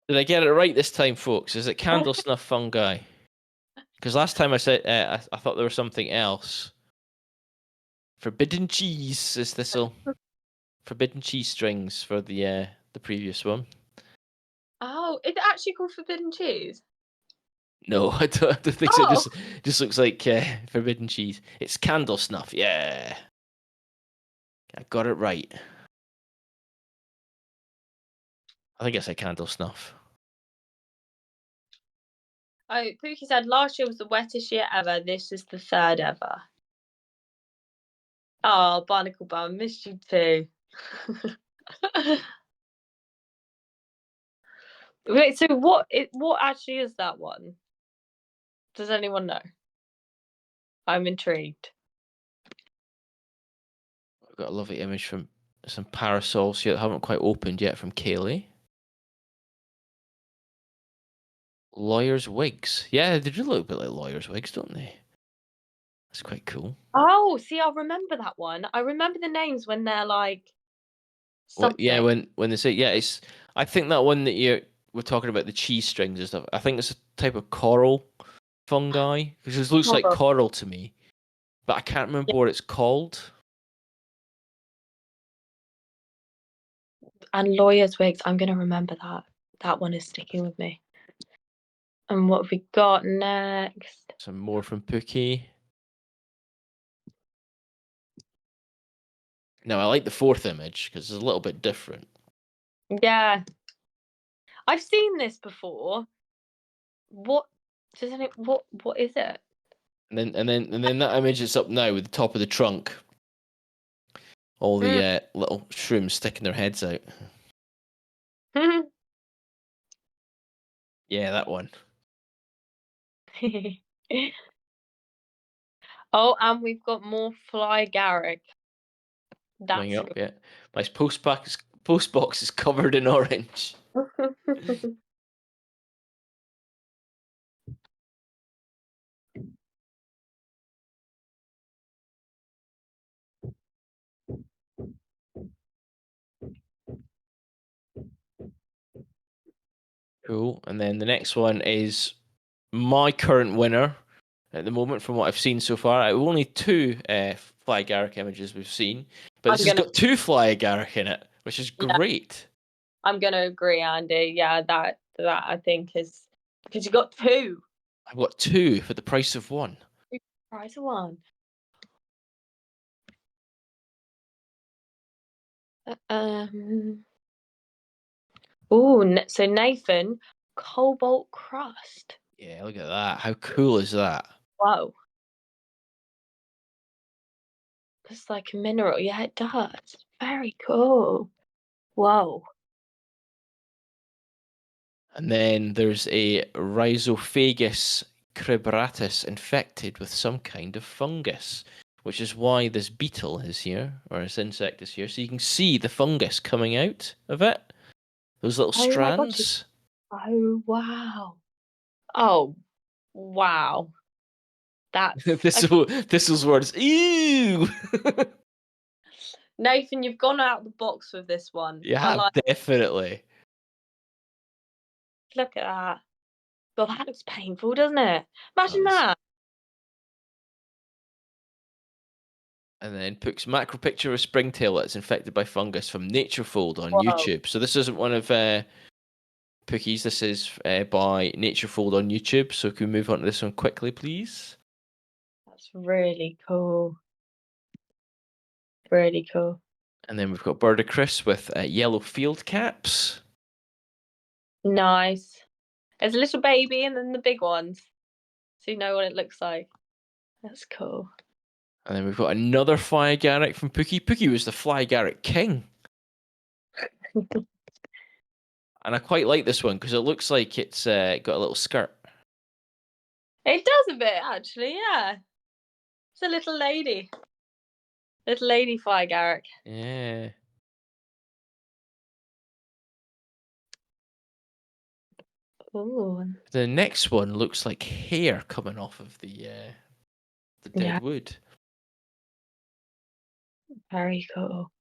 Did I get it right this time, folks? Is it candle snuff fungi? Because last time I said I thought there was something else. Forbidden cheese is this all? Forbidden cheese strings for the previous one. Oh, is it actually called forbidden cheese? No, I don't think so. It Oh, just looks like forbidden cheese. It's candle snuff. Yeah, I got it right. I think I said candle snuff. oh, Pookie said last year was the wettest year ever. This is the third ever. Oh, Barnacle Bum, missed you too. Wait, so what actually is that one? Does anyone know? I'm intrigued. I've got a lovely image from some parasols here that haven't quite opened yet from Kaylee. Lawyers' wigs. Yeah, they do look a bit like lawyers' wigs, don't they? That's quite cool. Oh, see, I remember that one. I remember the names when they're like Yeah, something. when they say it's. I think that one that you were talking about the cheese strings and stuff. I think it's a type of coral fungi because it looks like Horrible. coral to me, but I can't remember Yeah. what it's called. And lawyers' wigs. I'm gonna remember that. That one is sticking with me. And what have we got next? Some more from Pookie. Now I like the fourth image because it's a little bit different. Yeah, I've seen this before. What what is it? And then that image is up now with the top of the trunk. All the Mm. little shrooms sticking their heads out. Yeah, that one. Oh, and we've got more Fly Garrick. Coming That's up, yeah. My post box is covered in orange. Cool. And then the next one is my current winner at the moment from what I've seen so far. Only two fly agaric images we've seen, but this has got two fly agaric in it, which is great. I'm gonna agree, Andy. Yeah, that I think is because you got two. I've got two for the price of one. Price of one. Oh, so Nathan, cobalt crust. Yeah, look at that. How cool is that? Whoa. It's like a mineral. Yeah, it does. Very cool. Whoa. And then there's a Rhizophagus cribratus infected with some kind of fungus, which is why this beetle is here, or this insect is here. So you can see the fungus coming out of it. Those little strands. Oh, wow. Oh, wow. That's Thistle's words. Ew. Nathan, you've gone out the box with this one. Yeah, definitely. Look at that. God, that looks painful, doesn't it? Imagine that. And then Puck's macro picture of springtail that's infected by fungus from Naturefold on YouTube. So this isn't one of Pookie's. This is by Naturefold on YouTube. So can we move on to this one quickly, please? That's really cool. Really cool. And then we've got Bird of Chris with yellow field caps. Nice. There's a little baby and then the big ones. So you know what it looks like. That's cool. And then we've got another Fly Agaric from Pookie. Pookie was the Fly Agaric king. And I quite like this one because it looks like it's got a little skirt. It does a bit, actually, yeah. It's a little lady. Little lady Fly Agaric. Yeah. Ooh. The next one looks like hair coming off of the dead wood. Very cool.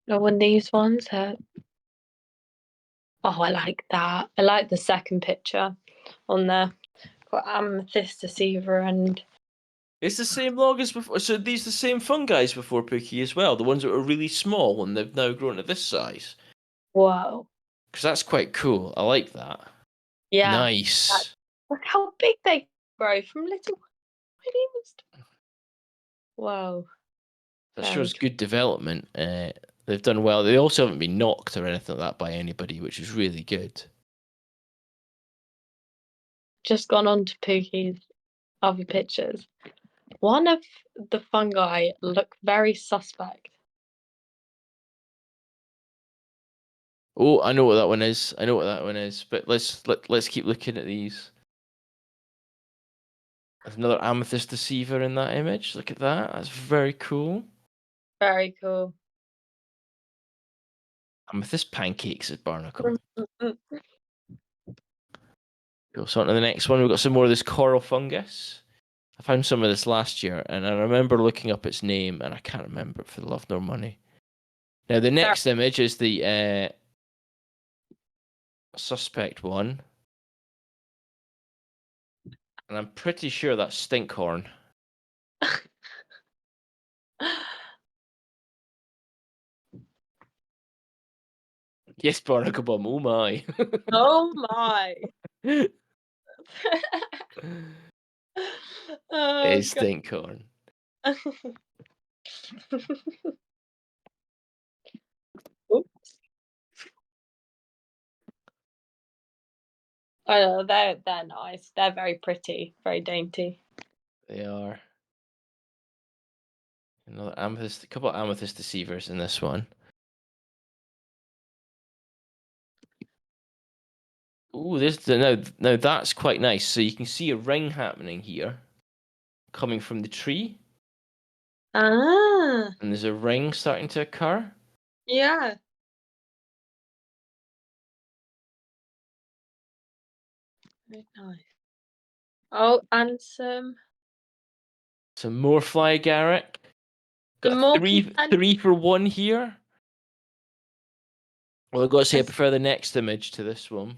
Oh, and these ones are... Oh, I like that. I like the second picture on there. Got amethyst deceiver and... It's the same log as before. So these the same fungi as before Pookie as well. The ones that were really small and they've now grown to this size. Whoa. Because that's quite cool. I like that. Yeah. Nice. Look how big they grow from little... Whoa. That shows good development. They've done well. They also haven't been knocked or anything like that by anybody, which is really good. Just gone on to Pookie's other pictures. One of the fungi look very suspect. Oh, I know what that one is. I know what that one is. But let's keep looking at these. There's another amethyst deceiver in that image. Look at that. That's very cool. Very cool. Amethyst pancakes at Barnacle. Cool. So on to the next one. We've got some more of this coral fungus. I found some of this last year, and I remember looking up its name, and I can't remember it for the love nor money. Now, the next image is the suspect one. And I'm pretty sure that's Stinkhorn. Yes, Barnacle Bum. Oh my. Oh my. Oh, It's Stinkhorn. Oops. Oh, they're nice. They're very pretty, very dainty. They are. Another amethyst, a couple of amethyst deceivers in this one. Ooh, this now that's quite nice. So you can see a ring happening here, coming from the tree. Ah. And there's a ring starting to occur. Yeah. Very nice. Oh, and some more fly agaric. Got a more three for one here. Well, I've got to say, I I, prefer the next image to this one.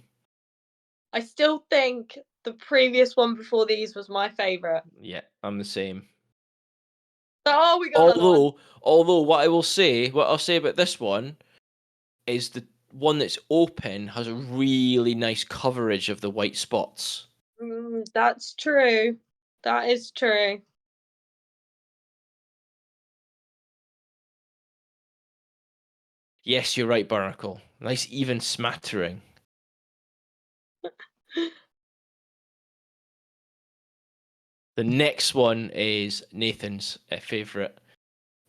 I still think the previous one before these was my favorite. Yeah, I'm the same. Oh, we got another one. Although, what I'll say about this one is the one that's open has a really nice coverage of the white spots. That's true. That is true. Yes, you're right, Barnacle. Nice even smattering. The next one is Nathan's favorite.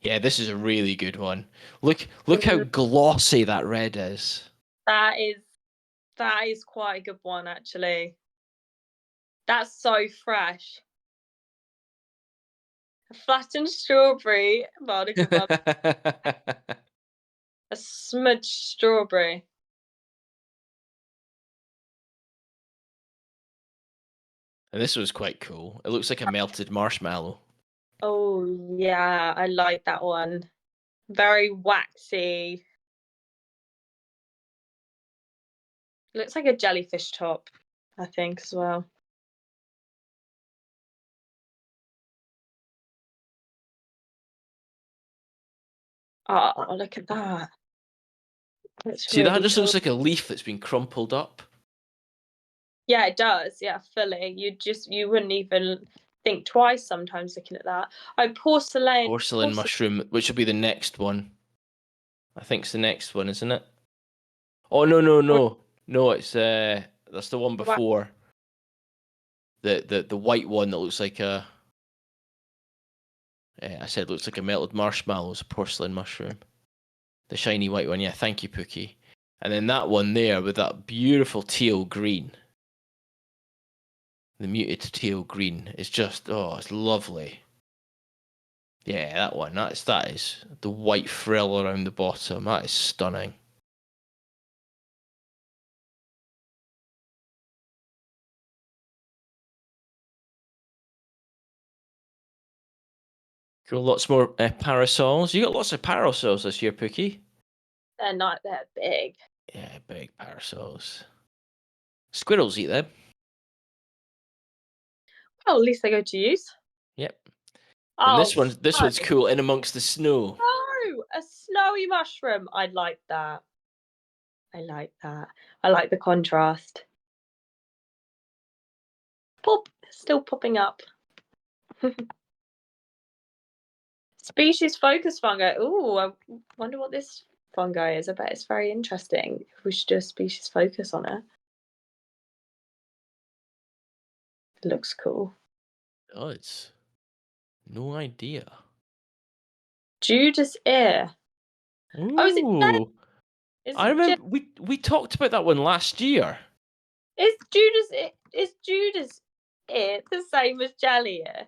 Yeah, this is a really good one. Look how glossy that red is. That is quite a good one, actually. That's so fresh. A flattened strawberry, barnacle bun, a smudged strawberry. And this was quite cool. It looks like a melted marshmallow. Oh yeah, I like that one. Very waxy. Looks like a jellyfish top, I think, as well. Oh, look at that. It's See, that really just cool. looks like a leaf that's been crumpled up. Yeah, it does. Yeah, fully. You wouldn't even think twice sometimes looking at that. Oh, Porcelain mushroom, which will be the next one. I think it's the next one, isn't it? Oh no! It's that's the one before the white one that looks like a. I said looks like a melted marshmallow. It's a porcelain mushroom. The shiny white one, yeah. Thank you, Pookie. And then that one there with that beautiful teal green. The muted teal green is just it's lovely. Yeah, that one. That is the white frill around the bottom. That is stunning. Got lots more parasols. You got lots of parasols this year, Pookie. They're not that big. Yeah, big parasols. Squirrels eat them. Oh, at least they go to use. Yep. And Oh, this one's cool in amongst the snow. oh, a snowy mushroom. I like that. I like that. I like the contrast. Pop, still popping up. Species focus fungi. Ooh, I wonder what this fungi is. I bet it's very interesting. If we should do a species focus on it. It looks cool. Oh, it's no idea. Judas ear. Oh, is it jelly? Ooh. Is I it remember we talked about that one last year. Is Judas ear the same as jelly ear?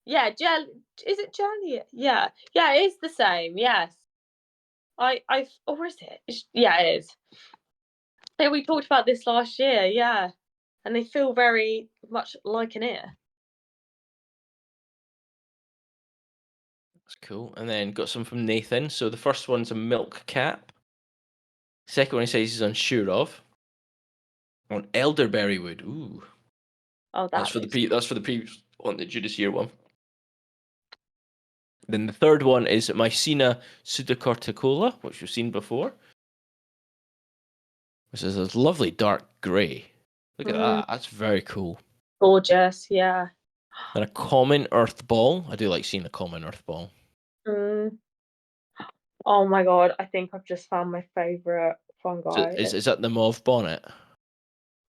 Yeah, is it jelly ear? Yeah. Yeah, it is the same, yes. Or is it? Yeah, it is. Yeah, we talked about this last year, yeah. And they feel very much like an ear. That's cool. And then got some from Nathan. So the first one's a milk cap. Second one he says he's unsure of. On elderberry wood. Ooh. Oh, that looks That's for the previous one, the Judas Year one. Then the third one is Mycena pseudocorticola, which we've seen before. This is a lovely dark grey. Look at that. That's very cool. gorgeous, yeah. And a common earth ball. I do like seeing a common earth ball. Mm. Oh my god, I think I've just found my favourite So fungi. is that the mauve bonnet?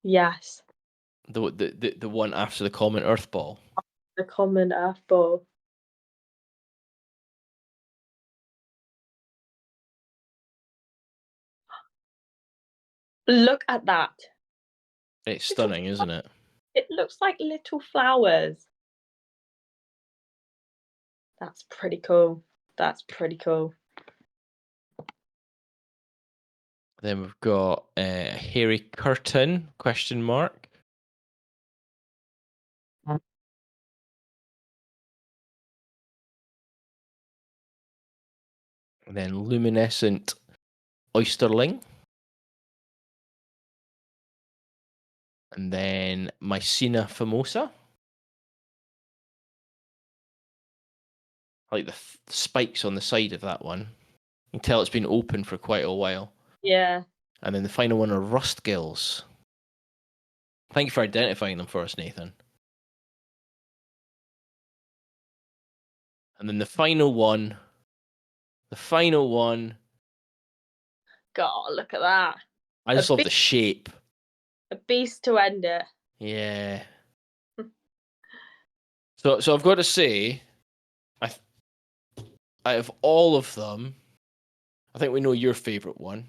Yes, The one after the common earth ball. the common earth ball. Look at that. It's Little, stunning, isn't it? it looks like little flowers. That's pretty cool. That's pretty cool. Then we've got a hairy curtain question mark. And then luminescent oysterling. And then Mycena famosa. I like the spikes on the side of that one. You can tell it's been open for quite a while. Yeah. And then the final one are rust gills. Thank you for identifying them for us, Nathan. And then the final one. God, look at that. I just love the shape. A beast to end it. Yeah. So I've got to say, out of all of them, I think we know your favourite one.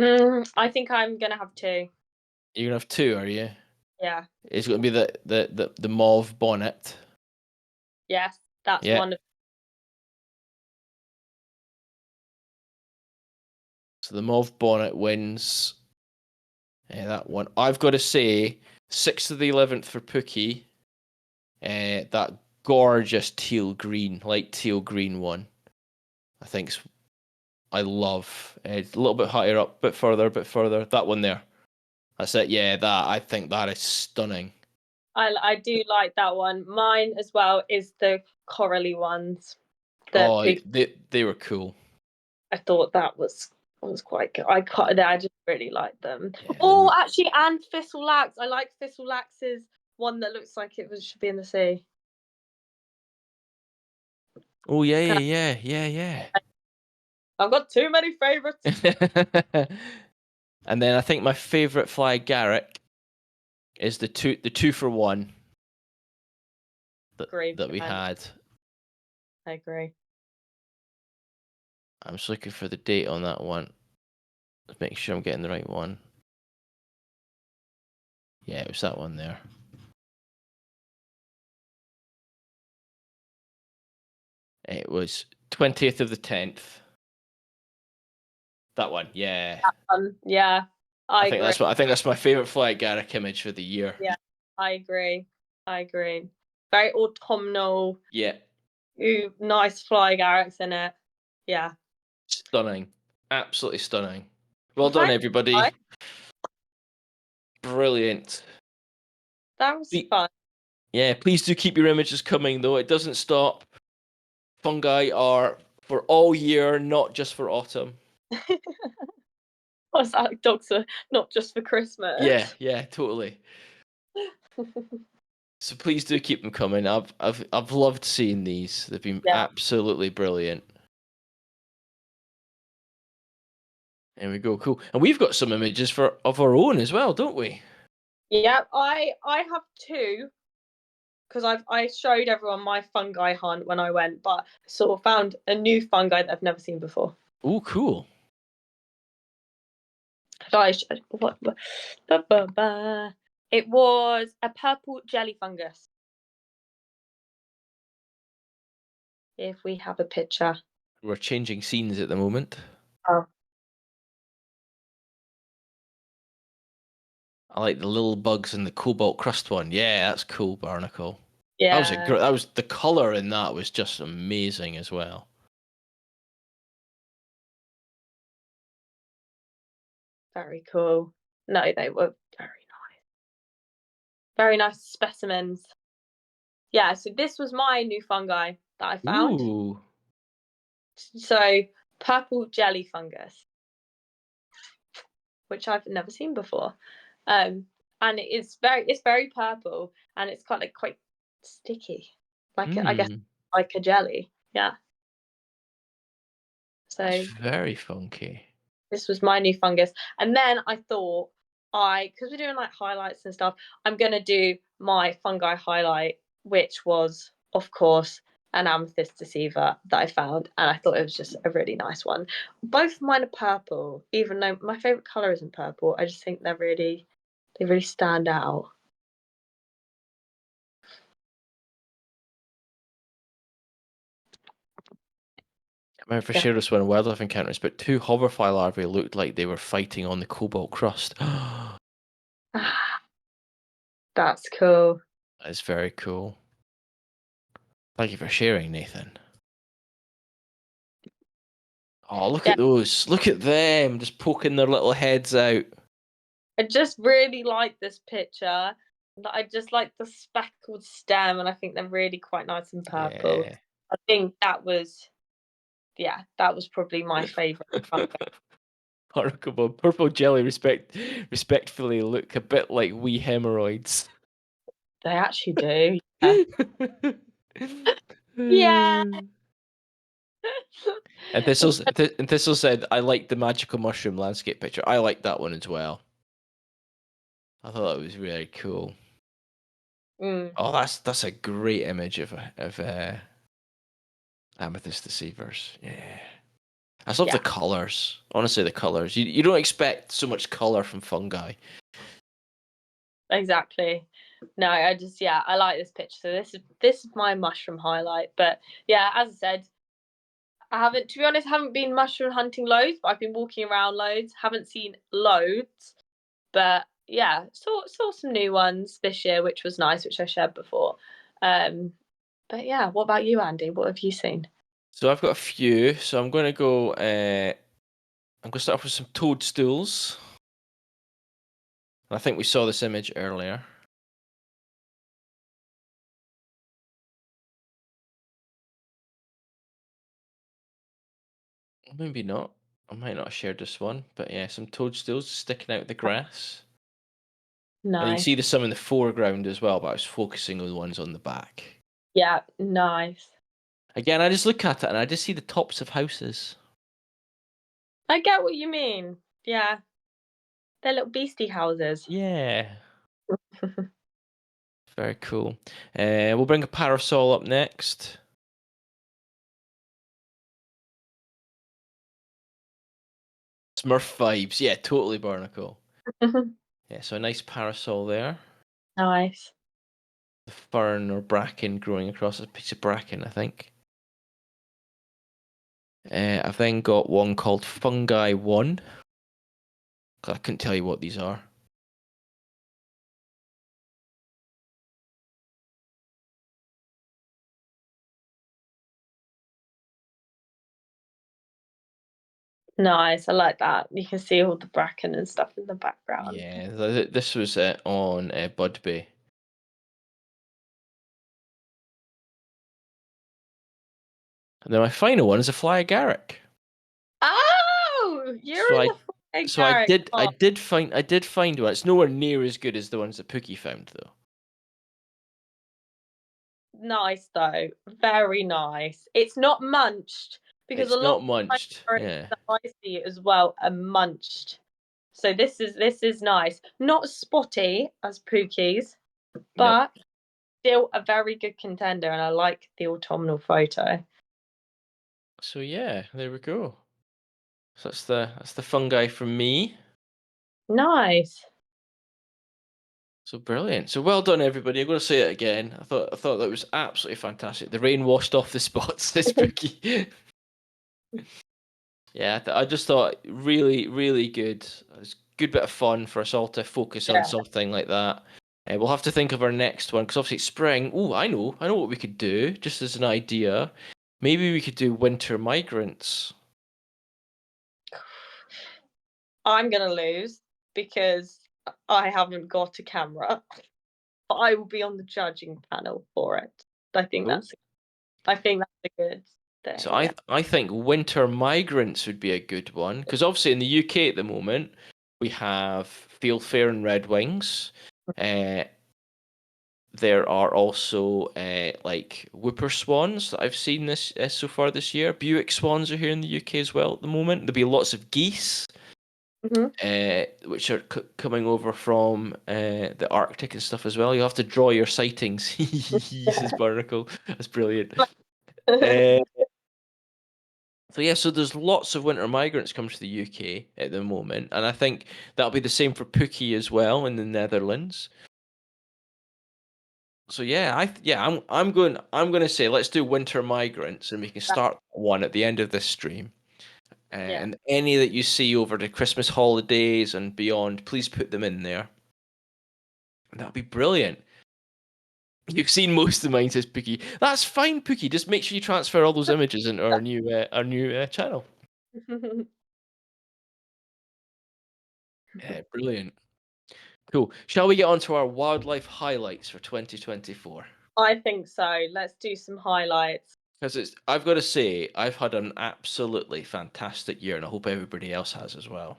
I think I'm gonna have two. You're gonna have two, are you? Yeah. It's gonna be the mauve bonnet. Yes, that's Yeah. one of. So the mauve bonnet wins. Yeah, that one. I've got to say, 6th to the 11th for Pookie. That gorgeous teal green, light teal green one. I love. It's a little bit higher up, bit further. That one there. That's it. Yeah, I think that is stunning. I do like that one. Mine as well is the corally ones. They were cool. I thought that was quite good. I just really like them. Yeah. Oh, actually, and Thistleax. I like Thistleax's one that looks like should be in the sea. Oh yeah. I've got too many favourites. And then I think my favourite fly Garrick is the two for one that we had. I agree. I'm just looking for the date on that one. Let's make sure I'm getting the right one. Yeah, it was that one there. It was 20th of the 10th. That one, yeah. Yeah, I think agree. I think that's my favorite flight Garrick image for the year. Yeah, I agree. Very autumnal. Yeah. Ooh, nice fly Garrett's in it. Yeah. Stunning. Absolutely stunning. Well done, Thanks, everybody. guys. Brilliant. That was fun. Yeah, please do keep your images coming, though. It doesn't stop. Fungi are for all year, not just for autumn. What's that? Dogs are not just for Christmas. Yeah, totally. So please do keep them coming. I've loved seeing these. They've been absolutely brilliant. There we go, cool. And we've got some images of our own as well, don't we? Yeah, I have two because I showed everyone my fungi hunt when I went, but sort of found a new fungi that I've never seen before. Oh, cool. It was a purple jelly fungus. If we have a picture. We're changing scenes at the moment. Oh. I like the little bugs and the cobalt crust one. Yeah, that's cool, Barnacle. Yeah. That was the color in that was just amazing as well. Very cool. No, they were very nice. Very nice specimens. Yeah, so this was my new fungi that I found. Ooh. So purple jelly fungus, which I've never seen before. And it's very purple and it's kind of quite sticky. I guess like a jelly. Yeah. So that's very funky. this was my new fungus. And then I thought because we're doing like highlights and stuff, I'm gonna do my fungi highlight, which was, of course, an amethyst deceiver that I found, and I thought it was just a really nice one. Both of mine are purple, even though my favorite color isn't purple. I just think they really stand out. I remember for shared this one in wildlife encounters, but two hoverfly larvae looked like they were fighting on the cobalt crust. That's cool. That is very cool. Thank you for sharing, Nathan. Oh, look Yeah, at those. Look at them just poking their little heads out. I just really like this picture. I just like the speckled stem, and I think they're really quite nice and purple. Yeah. I think that was, yeah, that was probably my favorite. Purple jelly respectfully look a bit like wee hemorrhoids. They actually do. Yeah. Yeah. And Thistle said, "I like the magical mushroom landscape picture. I like that one as well. I thought that was really cool. Mm, Oh, that's a great image of amethyst deceivers. Yeah, I just love the yeah, colors. Honestly, the colors. You don't expect so much color from fungi. exactly. No, I just yeah, I like this picture. So this is my mushroom highlight. But yeah, as I said, I haven't, to be honest, haven't been mushroom hunting loads, but I've been walking around loads. Haven't seen loads, but yeah, saw some new ones this year, which was nice, which I shared before. Um, but yeah, what about you, Andy? What have you seen? So I've got a few. So I'm going to go. I'm going to start off with some toadstools. I think we saw this image earlier. Maybe not. I might not have shared this one, but yeah, some toadstools sticking out the grass. And you can see Nice. there's some in the foreground as well, but I was focusing on the ones on the back. Yeah, nice. Again, I just look at it and I just see the tops of houses. I get what you mean. Yeah, they're little beastie houses. Yeah, very cool. We'll bring a parasol up next. Smurf vibes. Yeah, totally Barnacle. Yeah, so a nice parasol there. Nice. The fern or bracken growing across a piece of bracken, I think. I've then got one called Fungi 1. I couldn't tell you what these are. Nice. I like that. You can see all the bracken and stuff in the background. Yeah, this was on Budbee. And then my final one is a fly agaric. Oh, you're So in I the fucking so I Garrick. did I Oh, did find one. It's nowhere near as good as the ones that Pookie found though. nice though. Very nice. It's not munched because a It's lot not of munched. the Yeah. that I see as well are munched. So this is nice. Not spotty as Pookie's, No. but still a very good contender, and I like the autumnal photo. So yeah, there we go. So that's the fungi from me. Nice. So brilliant. So well done, everybody. I'm going to say it again. I thought that was absolutely fantastic. The rain washed off the spots. This Pookie. Yeah, I just thought really, really good. It was a good bit of fun for us all to focus on Yeah. something like that. We'll have to think of our next one because obviously it's spring. Oh, I know what we could do. Just as an idea, maybe we could do winter migrants. I'm gonna lose because I haven't got a camera, but I will be on the judging panel for it. I think Oh, that's I think that's a good so thing. I think winter migrants would be a good one because obviously in the UK at the moment we have Fieldfare and Red Wings. Uh, There are also like whooper swans that I've seen this so far this year. Buick swans are here in the UK as well at the moment. There'll be lots of geese, Hmm. which are coming over from the Arctic and stuff as well. You have to draw your sightings. He says Barnacle. That's brilliant. Uh, so yeah, so there's lots of winter migrants coming to the UK at the moment, and I think that'll be the same for Pookie as well in the Netherlands. So yeah, I'm going to say let's do winter migrants, and we can start one at the end of this stream. Yeah. And any that you see over the Christmas holidays and beyond, please put them in there. That'd be brilliant. You've seen most of mine, says Pookie. That's fine, Pookie. Just make sure you transfer all those images into our new channel. Yeah, brilliant. Cool. Shall we get on to our wildlife highlights for 2024? I think so. Let's do some highlights. Because I've got to say, I've had an absolutely fantastic year, and I hope everybody else has as well.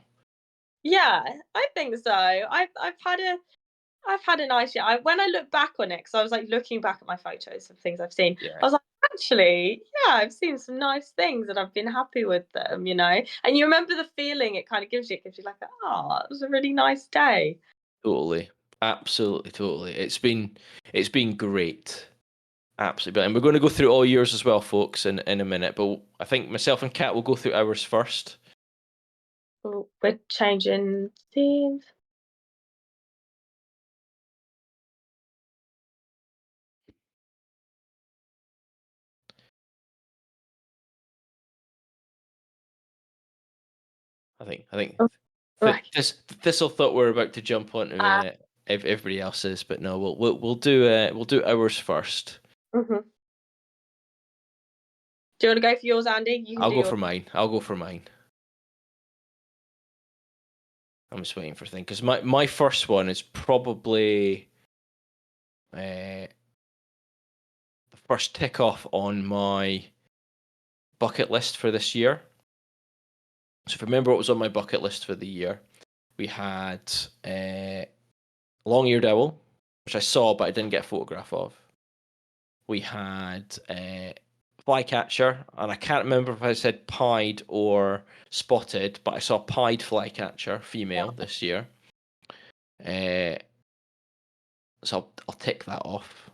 Yeah, I think so. I've had a nice year. When I look back on it, because I was like looking back at my photos of things I've seen, Yeah, I was like, actually, yeah, I've seen some nice things and I've been happy with them, you know? And you remember the feeling it kind of gives you. It gives you like, oh, it was a really nice day. totally, absolutely, totally. It's been great, absolutely. And we're going to go through all yours as well, folks, in a minute. But I think myself and Kat will go through ours first. Oh, we're changing scenes. I think Oh, right. Thistle thought we are about to jump on to everybody else's, but no, we'll do ours first. Mhm. Do you want to go for yours, Andy? You can I'll do go yours. for mine. I'll go for mine. I'm just waiting for thing because my first one is probably the first tick off on my bucket list for this year. So if you remember what was on my bucket list for the year, we had long-eared owl, which I saw but I didn't get a photograph of. We had flycatcher, and I can't remember if I said pied or spotted, but I saw pied flycatcher, female, this year. Uh, so I'll tick that off.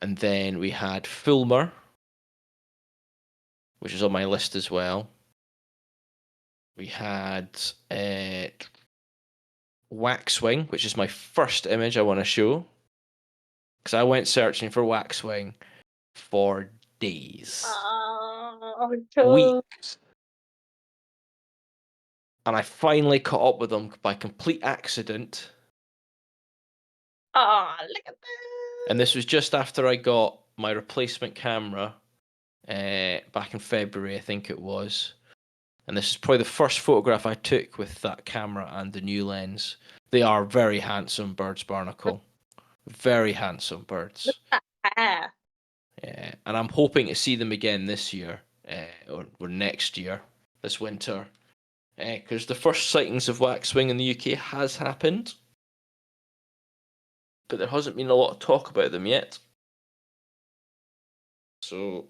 And then we had Fulmer, which is on my list as well. We had Waxwing, which is my first image I want to show. Because I went searching for Waxwing for days, Oh, cool. weeks, and I finally caught up with them by complete accident. Oh, look at And that. this was just after I got my replacement camera back in February, I think it was. And this is probably the first photograph I took with that camera and the new lens. They are very handsome birds, Barnacle. Very handsome birds. Look at that hair. Yeah, and I'm hoping to see them again this year or next year, this winter. Because the first sightings of waxwing in the UK has happened, but there hasn't been a lot of talk about them yet. So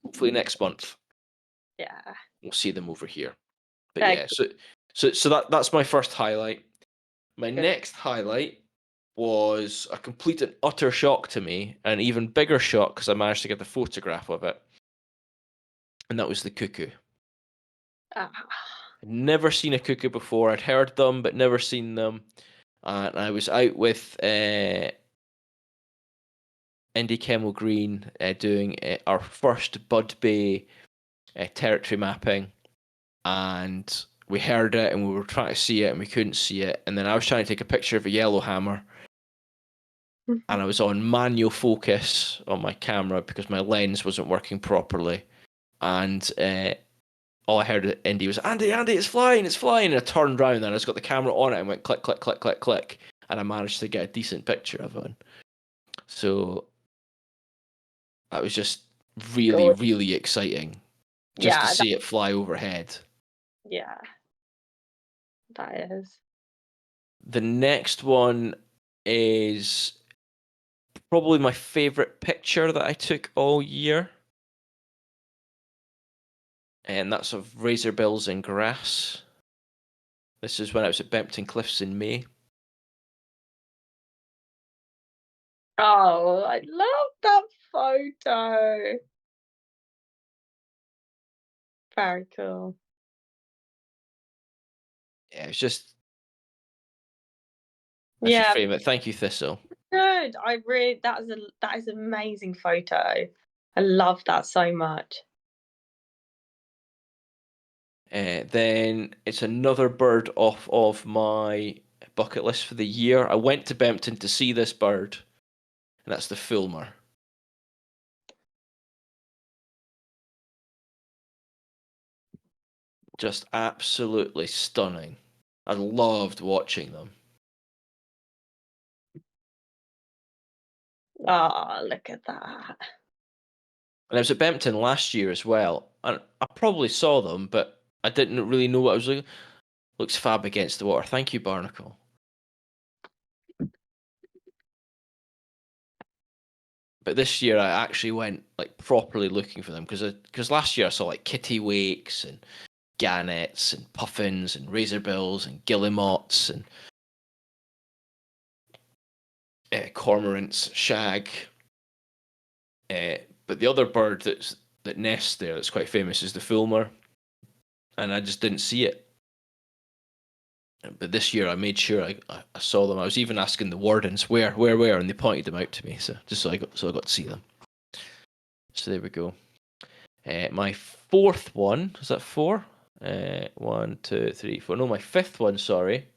hopefully next month Yeah. we'll see them over here. But They're yeah, so that's my first highlight. My good. next highlight was a complete and utter shock to me, an even bigger shock because I managed to get the photograph of it, and that was the cuckoo. Ah. I'd never seen a cuckoo before. I'd heard them, but never seen them. And I was out with Indy Kemmel Green doing our first Bud Bay territory mapping, and we heard it and we were trying to see it and we couldn't see it. And then I was trying to take a picture of a yellowhammer, and I was on manual focus on my camera because my lens wasn't working properly. And all I heard Indy was, Andy, Andy, it's flying, it's flying. And I turned around and I just got the camera on it and went click, click, click, click, click. And I managed to get a decent picture of it. So that was just really, Good. really exciting just to Yeah, see it fly overhead. yeah, that is. The next one is probably my favorite picture that I took all year. And that's of razorbills in grass. This is when I was at Bempton Cliffs in May. Oh, I love that photo. Very cool. Yeah, it's just, I should Yeah, frame it. Thank you, Thistle. good. That is an amazing photo. I love that so much. Then it's another bird off of my bucket list for the year. I went to Bempton to see this bird, and that's the Fulmer. Just absolutely stunning. I loved watching them. Oh, look at that. And I was at Bempton last year as well. And I probably saw them, but I didn't really know what I was looking. Looks fab against the water. Thank you, Barnacle. But this year I actually went like properly looking for them because last year I saw like kittiwakes and gannets and puffins and razorbills and guillemots and cormorants, shag. But the other bird that nests there that's quite famous is the fulmar, and I just didn't see it. But this year I made sure I saw them. I was even asking the wardens where, and they pointed them out to me. So just so I got to see them. So there we go. My fourth one, is that four? 1, 2, 3, 4. No, my fifth one, sorry,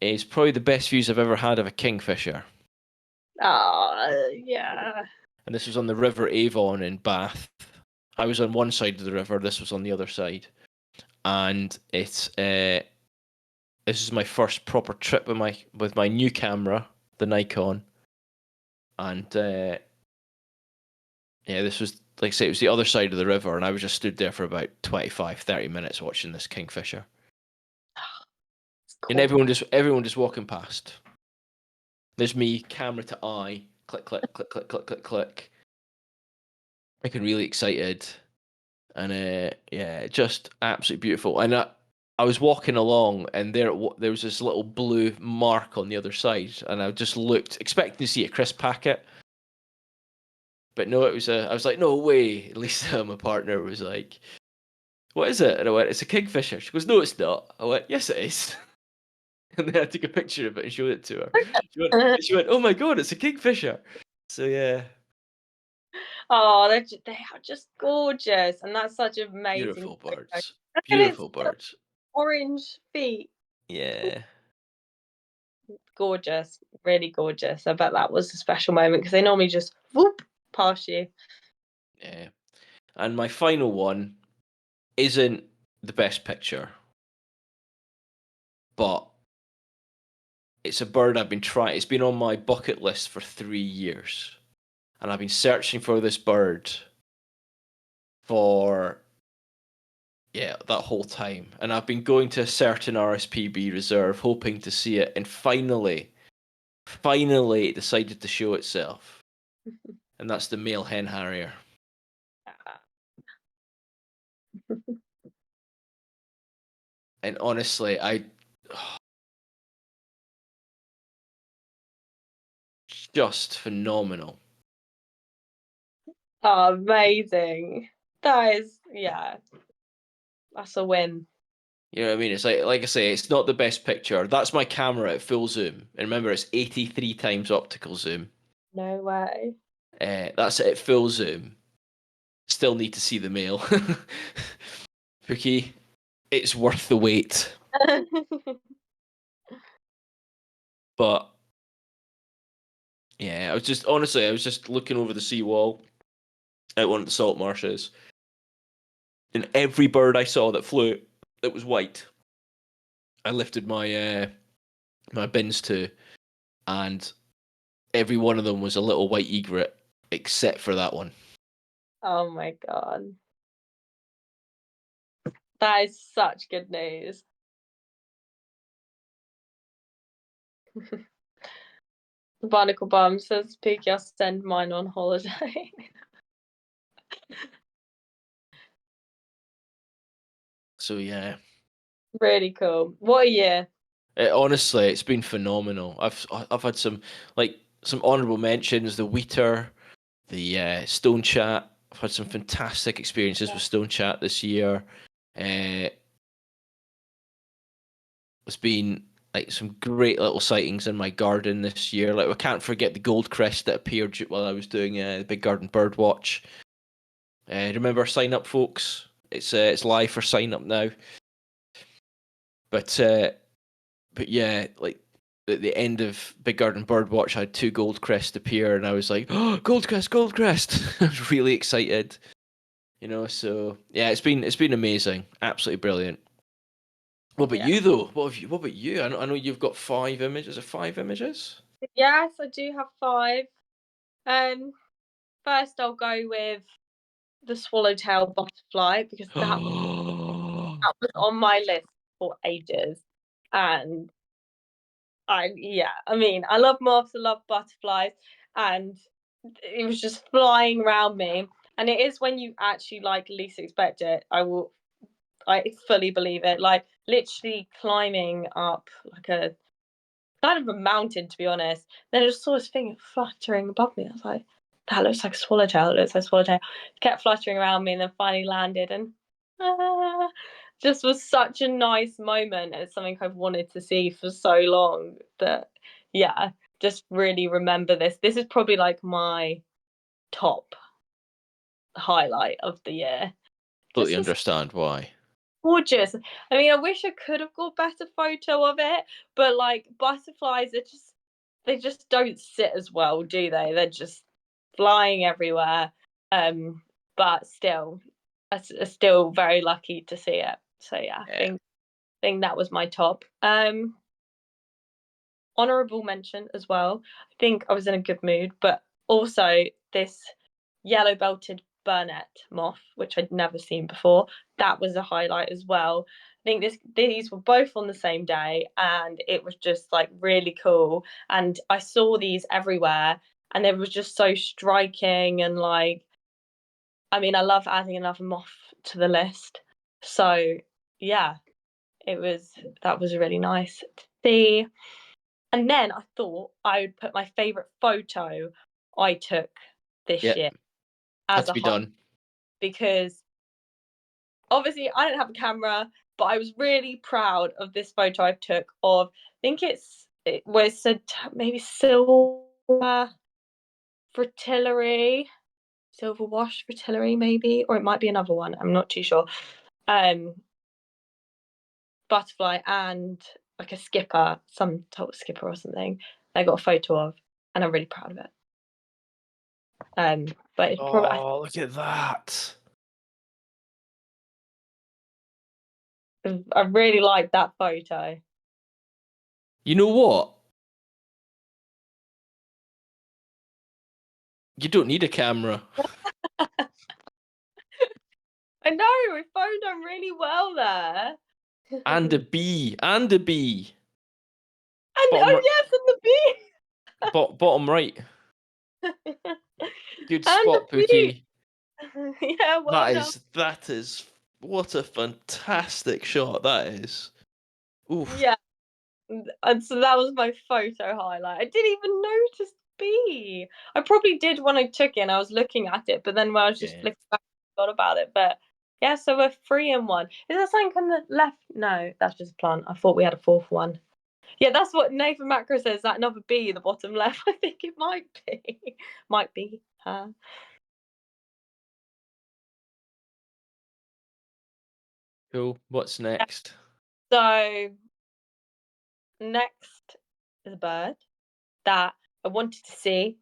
is probably the best views I've ever had of a kingfisher. Oh, yeah. And this was on the River Avon in Bath. I was on one side of the river, this was on the other side. And it's this is my first proper trip with my new camera, the Nikon. And yeah, this was, like I say, it was the other side of the river, and I was just stood there for about 25, 30 minutes watching this kingfisher. Cool. And everyone just walking past. There's me, camera to eye, click, click, click, click, click, click, click. Looking really excited, and yeah, just absolutely beautiful. And I was walking along, and there was this little blue mark on the other side, and I just looked, expecting to see a crisp packet, but no, it was I was like, no way. Lisa, my partner, was like, "What is it?" And I went, "It's a kingfisher." She goes, "No, it's not." I went, "Yes, it is." And then I took a picture of it and showed it to her. She went, "Oh my god, it's a kingfisher!" So yeah, Oh, they are just gorgeous, and that's such an amazing beautiful photo. birds, And it's beautiful birds. orange feet. Yeah, Gorgeous, really gorgeous. I bet that was a special moment because they normally just whoop past you. yeah. And my final one isn't the best picture, but it's a bird I've been trying. It's been on my bucket list for 3 years, and I've been searching for this bird for that whole time. And I've been going to a certain RSPB reserve hoping to see it, and finally it decided to show itself. And that's the male hen harrier. And honestly, just phenomenal. Oh, amazing. That is, yeah, that's a win. You know what I mean? It's like I say, it's not the best picture. That's my camera at full zoom. And remember, it's 83 times optical zoom. No way. That's it at full zoom. Still need to see the male. Pookie, it's worth the wait. But yeah, I was just looking over the seawall at one of the salt marshes. And every bird I saw that flew that was white, I lifted my bins to, and every one of them was a little white egret, except for that one. Oh my god. That is such good news. Barnacle Bum says, Pookie, I'll send mine on holiday. So yeah, Really cool. What a year. honestly, it's been phenomenal. I've had some honourable mentions. The Wheater, the Stone Chat. I've had some fantastic experiences with Stone Chat this year. There's been like some great little sightings in my garden this year. Like I can't forget the gold crest that appeared while I was doing the Big Garden Bird Watch. Remember, sign up, folks. It's live for sign up now. But yeah, like at the end of Big Garden Birdwatch, I had 2 gold crests appear, and I was like, "Oh, gold crest, gold crest!" I was really excited. You know, so yeah, it's been amazing, absolutely brilliant. What about Yeah. you though? What about you? I know you've got 5 images. Are 5 images? Yes, I do have five. Um, First I'll go with the swallowtail butterfly because that was on my list for ages. And I mean, I love moths, I love butterflies, and it was just flying around me. And it is when you actually like least expect it. I fully believe it. Like literally climbing up like a kind of a mountain, to be honest. Then I just saw this thing fluttering above me. I was like, that looks like a swallowtail. It looks like a swallowtail. It kept fluttering around me and then finally landed and ah, just was such a nice moment. It's something I've wanted to see for so long that, yeah, just really remember this. This is probably like my top highlight of the year. Totally Just was understand why. gorgeous. I mean, I wish I could have got better photo of it, but like butterflies are just they just don't sit as well, do they? They're just flying everywhere. Um, but still, I still very lucky to see it. So yeah, I Yeah. think that was my top. Honorable mention as well. I think I was in a good mood, but also this yellow belted burnet moth, which I'd never seen before. That was a highlight as well. I think these were both on the same day, and it was just like really cool. And I saw these everywhere, and it was just so striking. And like, I mean, I love adding another moth to the list. So yeah, that was really nice to see. And then I thought I would put my favourite photo I took this Yeah. year Had as to a be highlight done. because obviously I didn't have a camera, but I was really proud of this photo I took of, I think it was maybe silver fritillary, silver wash fritillary maybe, or it might be another one. I'm not too sure. Um, Butterfly and like a skipper, some type of skipper or something. I got a photo of, and I'm really proud of it. But it's probably Oh, look at that. I really like that photo. You know what? You don't need a camera. I know we phoned on really well there. And a bee. And a bee. And Bottom, oh yes, and the bee. bottom right. Good And the spot, bee. Pookie. Yeah, well done. That is, what a fantastic shot that is. Oof. Yeah, and so that was my photo highlight. I didn't even notice the bee. I probably did when I took it and I was looking at it, but then when I was just Yeah. flicking back, I forgot about it. But yeah, so we're three in one. Is there something on the left? No, that's just a plant. I thought we had a fourth one. Yeah, that's what Nathan Macro says. That another bee in the bottom left. I think it might be. Might be her. Cool. What's next? So next is a bird that I wanted to see.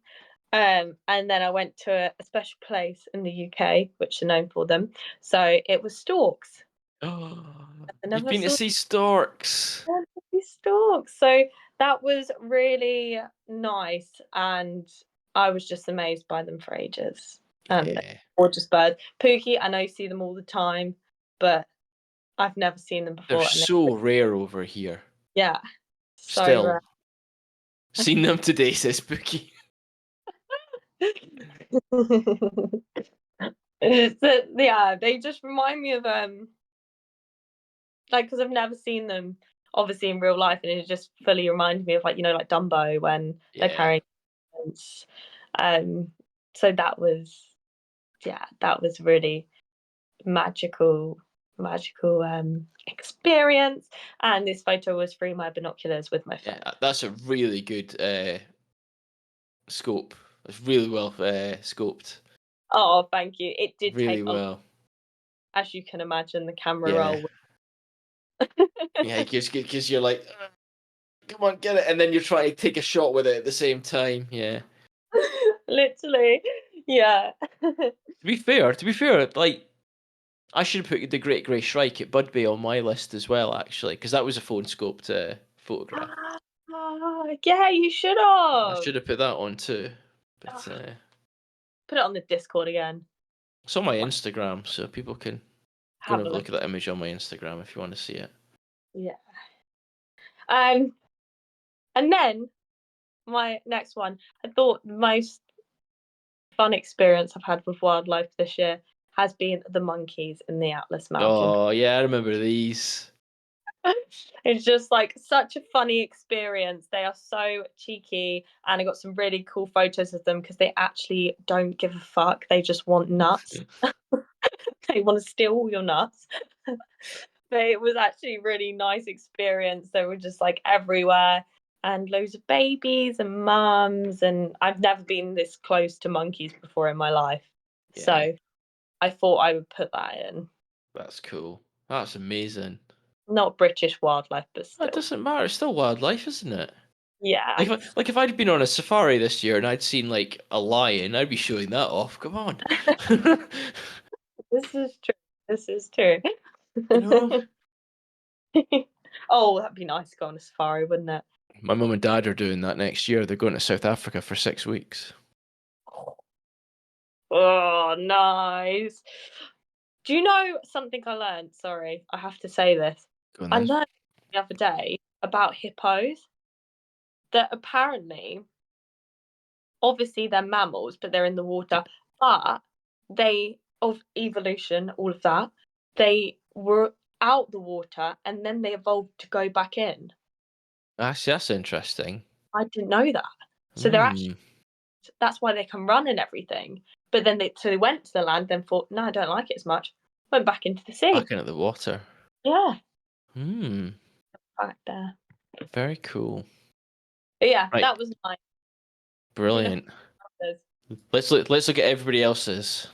And then I went to a special place in the UK, which are known for them. So it was storks. Oh, I you've never been to saw see storks. these storks. So that was really nice. And I was just amazed by them for ages. And Yeah. gorgeous birds. Pookie, I know you see them all the time, but I've never seen them They're before. And so rare over here. yeah, so Still. rare. Seen them today, says Pookie. Yeah, they just remind me of like because I've never seen them obviously in real life, and it just fully reminded me of like like Dumbo when they're Yeah. carrying lunch. Um, so that was that was really magical, magical experience. And this photo was through my binoculars with my Yeah. phone. That's a really good scope. It's really well scoped. Oh, thank you. It did Really take a, well. as you can imagine, the camera Yeah. roll. Yeah, because you're like, come on, get it. And then you're trying to take a shot with it at the same time. Yeah. Literally. Yeah. To be fair, like I should have put the Great Grey Shrike at Budbay on my list as well, actually, because that was a phone scoped photograph. Yeah, you should I have. should have put that on too, but Ah, put it on the Discord again. it's on my Instagram, so people can go and Have a have a look. look at that image on my Instagram if you want to see it. Yeah. Um, and then my next one, I thought the most fun experience I've had with wildlife this year has been the monkeys in the Atlas Mountain. Oh yeah, I remember these. It's just like such a funny experience. They are so cheeky, and I got some really cool photos of them because they actually don't give a fuck. They just want nuts. They want to steal all your nuts. But it was actually a really nice experience. They were just like everywhere and loads of babies and mums. And I've never been this close to monkeys before in my life. Yeah, So I thought I would put that in. that's cool. That's amazing. Not British wildlife, but That still. doesn't matter. It's still wildlife, isn't it? Yeah, Like if I'd been on a safari this year and I'd seen like a lion, I'd be showing that off. Come on. this is true. This is true. You know? Oh, that'd be nice to go on a safari, wouldn't it? My mum and dad are doing that next year. They're going to South Africa for 6 weeks. Oh, nice. Do you know something I learned? Sorry, I have to say this. Go on I then. learned the other day about hippos that apparently, obviously, they're mammals, but they're in the water. But they, of evolution, all of that, they were out the water and then they evolved to go back in. Actually, that's interesting. I didn't know that. So they're Hmm. actually, that's why they can run and everything. But then they went to the land, then thought, no, I don't like it as much. Went back into the sea. Back into the water. Yeah, Hmm. back there. Very cool. But yeah, Right. that was mine. Do you know Brilliant. others? Let's look at everybody else's.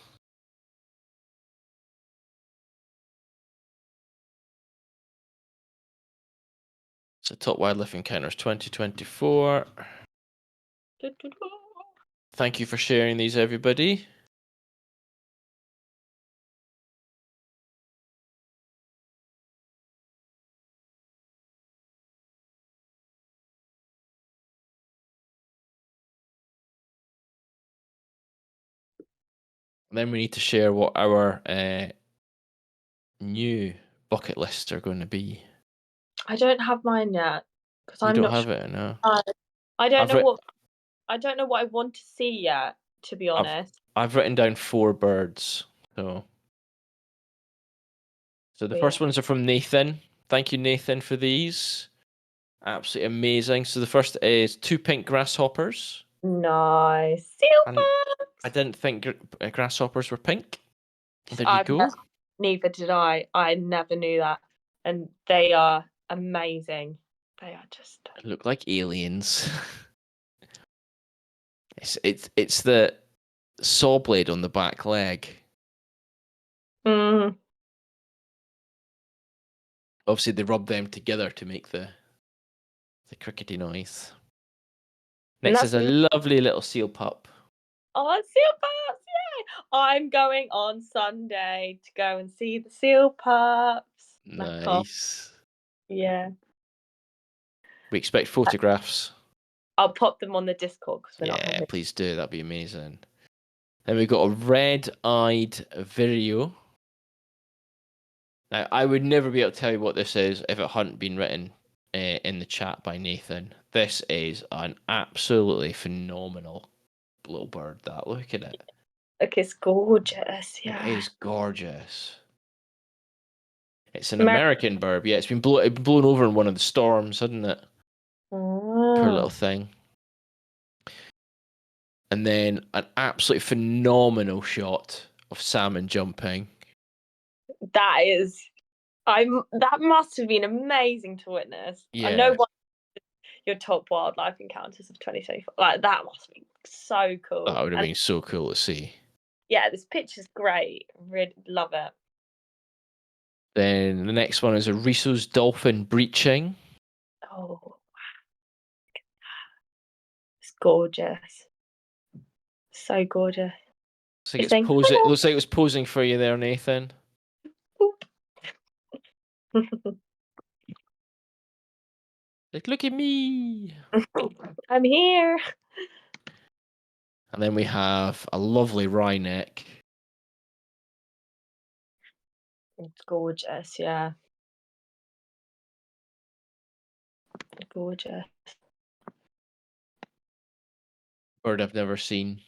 So top wildlife encounters 2024. Thank you for sharing these, everybody. And then we need to share what our new bucket lists are going to be. I don't have mine yet because You I'm don't not have sure. it, no. I don't I've know writ- what I don't know what I want to see yet. To be I've honest, I've written down 4 birds. So the but first yeah, ones are from Nathan. Thank you, Nathan, for these. Absolutely amazing. So the first is 2 pink grasshoppers. nice And silver. I didn't think grasshoppers were pink. There you I've go. never, neither did I. I never knew that, and they are amazing. They are just. Look like aliens. It's the saw blade on the back leg. Mm, Obviously, they rub them together to make the crickety noise. and Next that's is a lovely little seal pup. oh, seal pups! Yay! I'm going on Sunday to go and see the seal pups. I can't. Nice. Yeah, We expect photographs. I'll pop them on the Discord because we're not Yeah, having. please do. That'd be amazing. Then we've got a red-eyed vireo. Now, I would never be able to tell you what this is if it hadn't been written in the chat by Nathan. This is an absolutely phenomenal little bird. That look at it. Look, it's gorgeous. It Yeah. is gorgeous. It's an American. American bird. Yeah, it's been blown over in one of the storms, hasn't it? Poor little Oh, thing. And then an absolutely phenomenal shot of salmon jumping. that is. That must have been amazing to witness. I know Yeah, what your top wildlife encounters of 2024. Like that must be so that cool. would have And been so cool to see. yeah, this picture's great. Really love it. Then the next one is a Risso's dolphin breaching. Oh, it's gorgeous. So gorgeous. Looks like it's posing. It looks like it was posing for you there, Nathan. Like, look at me. I'm here. And then we have a lovely wry neck. It's gorgeous, yeah. Gorgeous. Bird I've never seen.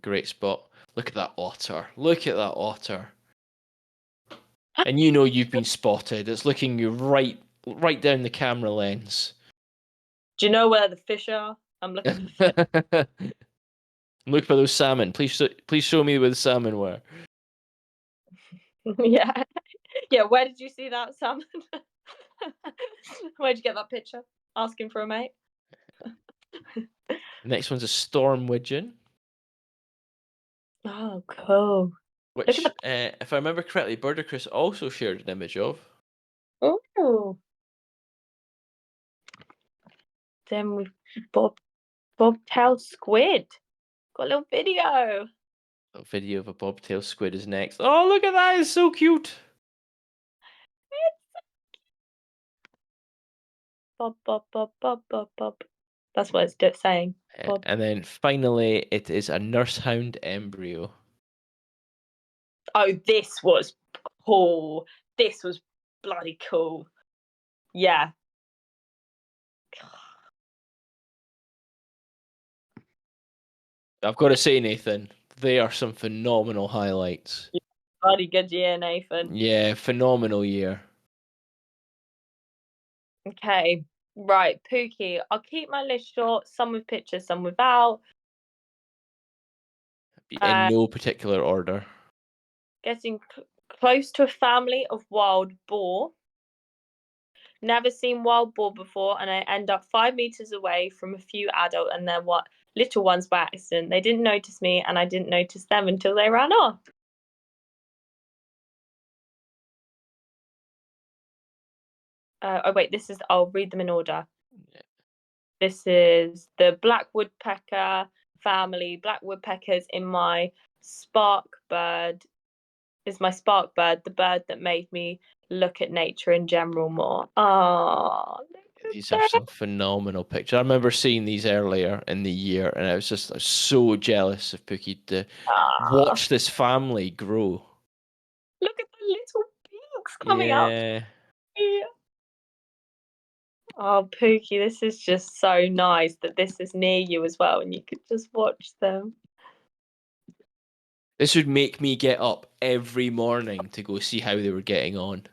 Great spot. Look at that otter. Look at that otter. And you know you've been spotted. It's looking you right down the camera lens. Do you know where the fish are? I'm looking for fish. Look for those salmon. Please show me where the salmon were. Yeah. Yeah, where did you see that salmon? Where'd you get that picture? Asking for a mate? The next one's a storm widgeon. Oh, cool. Which, if I remember correctly, Birdicris also shared an image of. Oh. Then we've bobtail squid. Got a little video. A video of a bobtail squid is next. Oh, look at that! It's so cute. Bob, bob, bob, bob, bob, bob. That's what it's saying. Bob. And then finally, it is a nursehound embryo. Oh, this was cool. This was bloody cool. Yeah. I've got to say, Nathan, they are some phenomenal highlights. Bloody good year, Nathan. Yeah, phenomenal year. Okay. Right, Pookie. I'll keep my list short, some with pictures, some without. In no particular order. Getting close to a family of wild boar. Never seen wild boar before, and I end up 5 meters away from a few adult and their little ones by accident. They didn't notice me, and I didn't notice them until they ran off. Oh wait, I'll read them in order. Yeah. This is the black woodpecker family. Black woodpeckers in my spark bird is my spark bird, the bird that made me look at nature in general more. Oh, These are some phenomenal pictures. I remember seeing these earlier in the year, and I was so jealous of Pookie to watch this family grow. Look at the little beaks coming up. Yeah. Oh, Pookie, this is just so nice that this is near you as well, and you could just watch them. This would make me get up every morning to go see how they were getting on.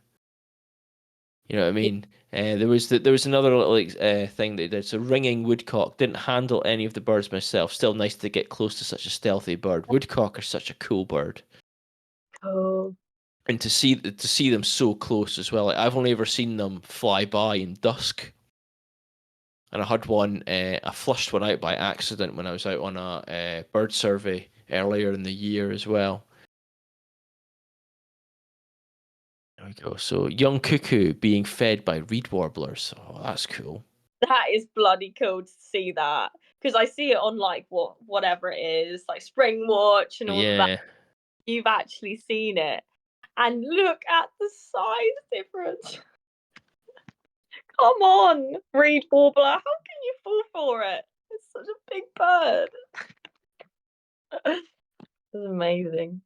You know what I mean? There was another little thing that did. So ringing woodcock. Didn't handle any of the birds myself. Still nice to get close to such a stealthy bird. Woodcock are such a cool bird. Oh. And to see them so close as well. Like, I've only ever seen them fly by in dusk. And I had one. I flushed one out by accident when I was out on a bird survey earlier in the year as well. There we go. So young cuckoo being fed by reed warblers. Oh, that's cool. That is bloody cool to see that, because I see it on like whatever it is, like Spring Watch and all of that. You've actually seen it, and look at the size difference. Come on, reed warbler, how can you fall for it? It's such a big bird. It's amazing.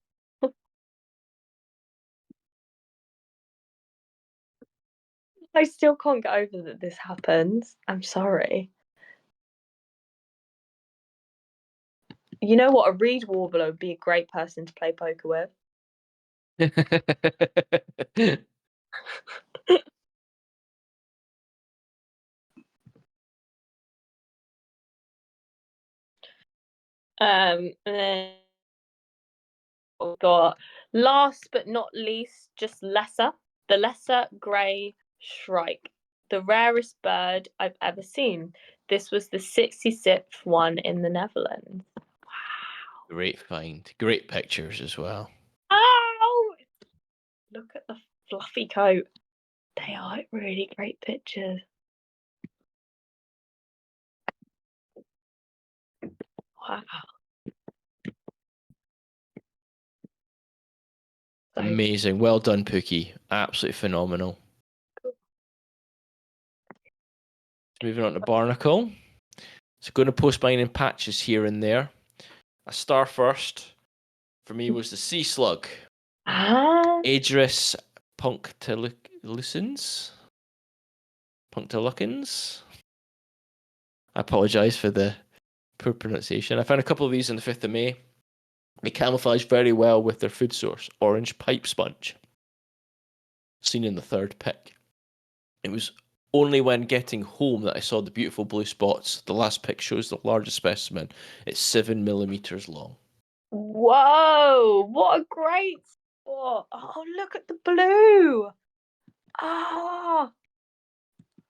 I still can't get over that this happens. I'm sorry. You know what? A reed warbler would be a great person to play poker with. And then we've got last but not least, just the lesser grey shrike, the rarest bird I've ever seen. This was the 66th one in the Netherlands. Wow. Great find. Great pictures as well. Ow! Look at the fluffy coat. They are really great pictures. Wow. Amazing. Well done, Pookie. Absolutely phenomenal. Cool. Moving on to Barnacle. So going to post mine in patches here and there. A star first for me was the sea slug. Aedrus punctilicens. Punctilicens. I apologise for the poor pronunciation. I found a couple of these on the 5th of May. They camouflage very well with their food source, orange pipe sponge. Seen in the 3rd pick. It was only when getting home that I saw the beautiful blue spots. The last pick shows the largest specimen. It's 7 millimeters long. Whoa, what a great spot. Oh, look at the blue. Ah,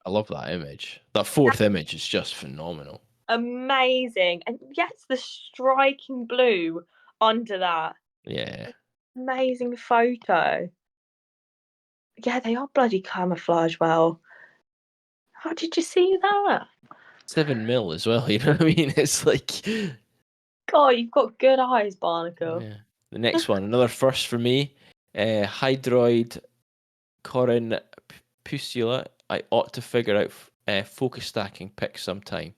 I love that image. That 4th image is just phenomenal. amazing. And yes, the striking blue under that. Yeah. Amazing photo. Yeah, they are bloody camouflage well. How did you see that? 7 mil as well, you know what I mean? It's like... God, you've got good eyes, Barnacle. Yeah. The next one, another first for me. Hydroid Corin Pusula. I ought to figure out focus stacking pick sometime.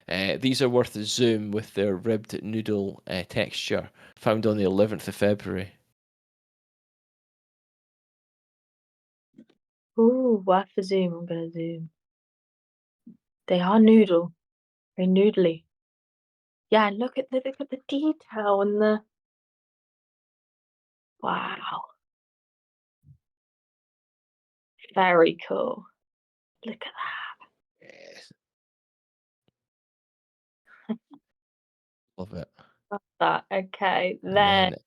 These are worth a zoom with their ribbed noodle texture, found on the 11th of February. Ooh, worth a zoom. I'm gonna zoom. They are noodle. Very noodly. Yeah, and look at the detail and the wow. Very cool. Look at Yes. Love it. that. Okay, And then then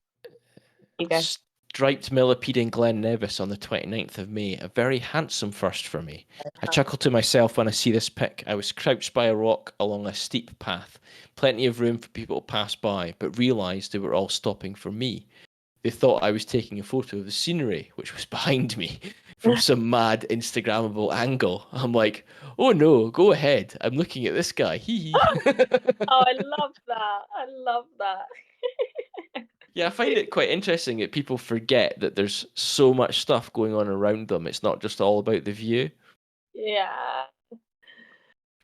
you go. striped millipede in Glen Nevis on the 29th of May. A very handsome first for me. I chuckle to myself when I see this pic. I was crouched by a rock along a steep path. Plenty of room for people to pass by, but realised they were all stopping for me. They thought I was taking a photo of the scenery, which was behind me, from some mad Instagrammable angle. I'm like, oh no, go ahead. I'm looking at this guy. Hee hee. Oh, I love that. I love that. Yeah, I find it quite interesting that people forget that there's so much stuff going on around them. It's not just all about the view. Yeah.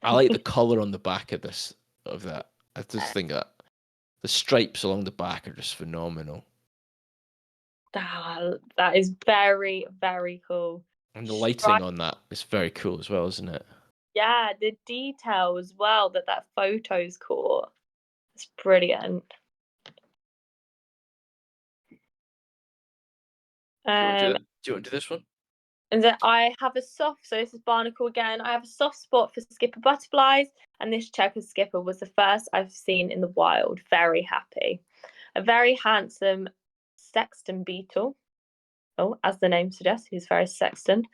I like the colour on the back of that. I just think that the stripes along the back are just phenomenal. That is very, very cool. And the lighting on that is very cool as well, isn't it? Yeah, the detail as well that photo's caught. It's brilliant. Do you want to do Um, that? Do you want to do this one? and then I have a soft, so this is Barnacle again. I have a soft spot for skipper butterflies, and this checker skipper was the first I've seen in the wild. Very happy. A very handsome sexton beetle. Oh, as the name suggests, he's very sexton.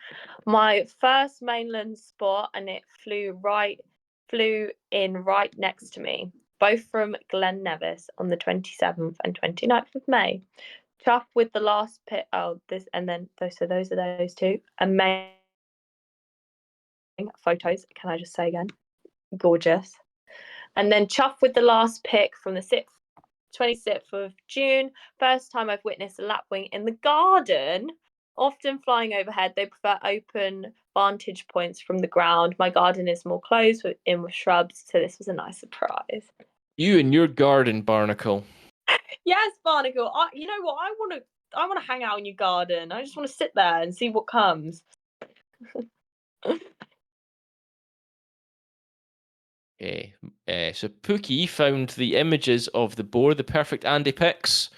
My first mainland spot, and it flew in right next to me, both from Glen Nevis on the 27th and 29th of May. Chuff with the last pit. Oh, this and then those are those two. Amazing photos. Can I just say again? Gorgeous. And then Chuff with the last pick from the 26th of June. First time I've witnessed a lapwing in the garden. Often flying overhead, they prefer open vantage points from the ground. My garden is more closed in with shrubs, so this was a nice surprise. You and your garden, Barnacle. Yes, Barnacle. You know what? I want to hang out in your garden. I just want to sit there and see what comes. Okay. So Pookie found the images of the boar, the perfect Andy pics.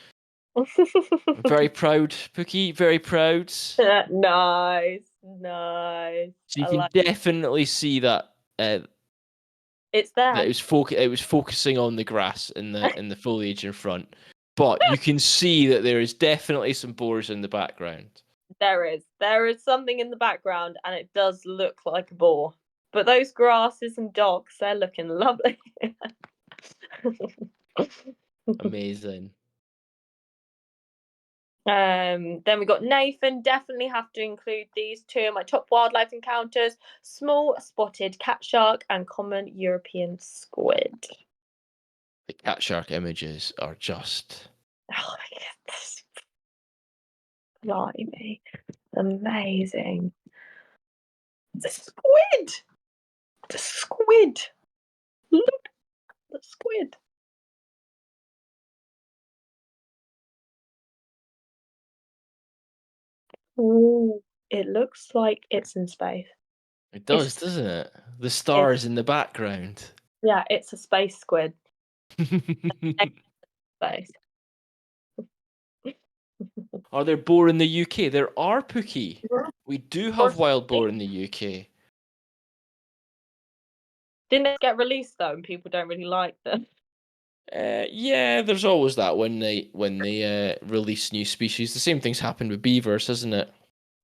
Very proud, Pookie. Very proud. Nice, nice. So you I can like definitely see that it's that there. it was focusing on the grass in the foliage in front. But you can see that there is definitely some boars in the background. There is something in the background, and it does look like a boar. But those grasses and dogs, they're looking lovely. Amazing. Then we got Nathan. Definitely have to include these two of my top wildlife encounters: small spotted cat shark and common European squid. The cat shark images are just Oh my goodness. Blimey. Amazing. The squid! The squid! Look at the squid. Ooh, it looks like it's in space. It does, It's doesn't it? The it's stars in the background. yeah, it's a space squid. Space. Are there boar in the UK? There are, Pookie. We do Or have wild boar in the UK. didn't they get released though, and people don't really like them? Yeah, there's always that when they release new species. The same thing's happened with beavers, hasn't it?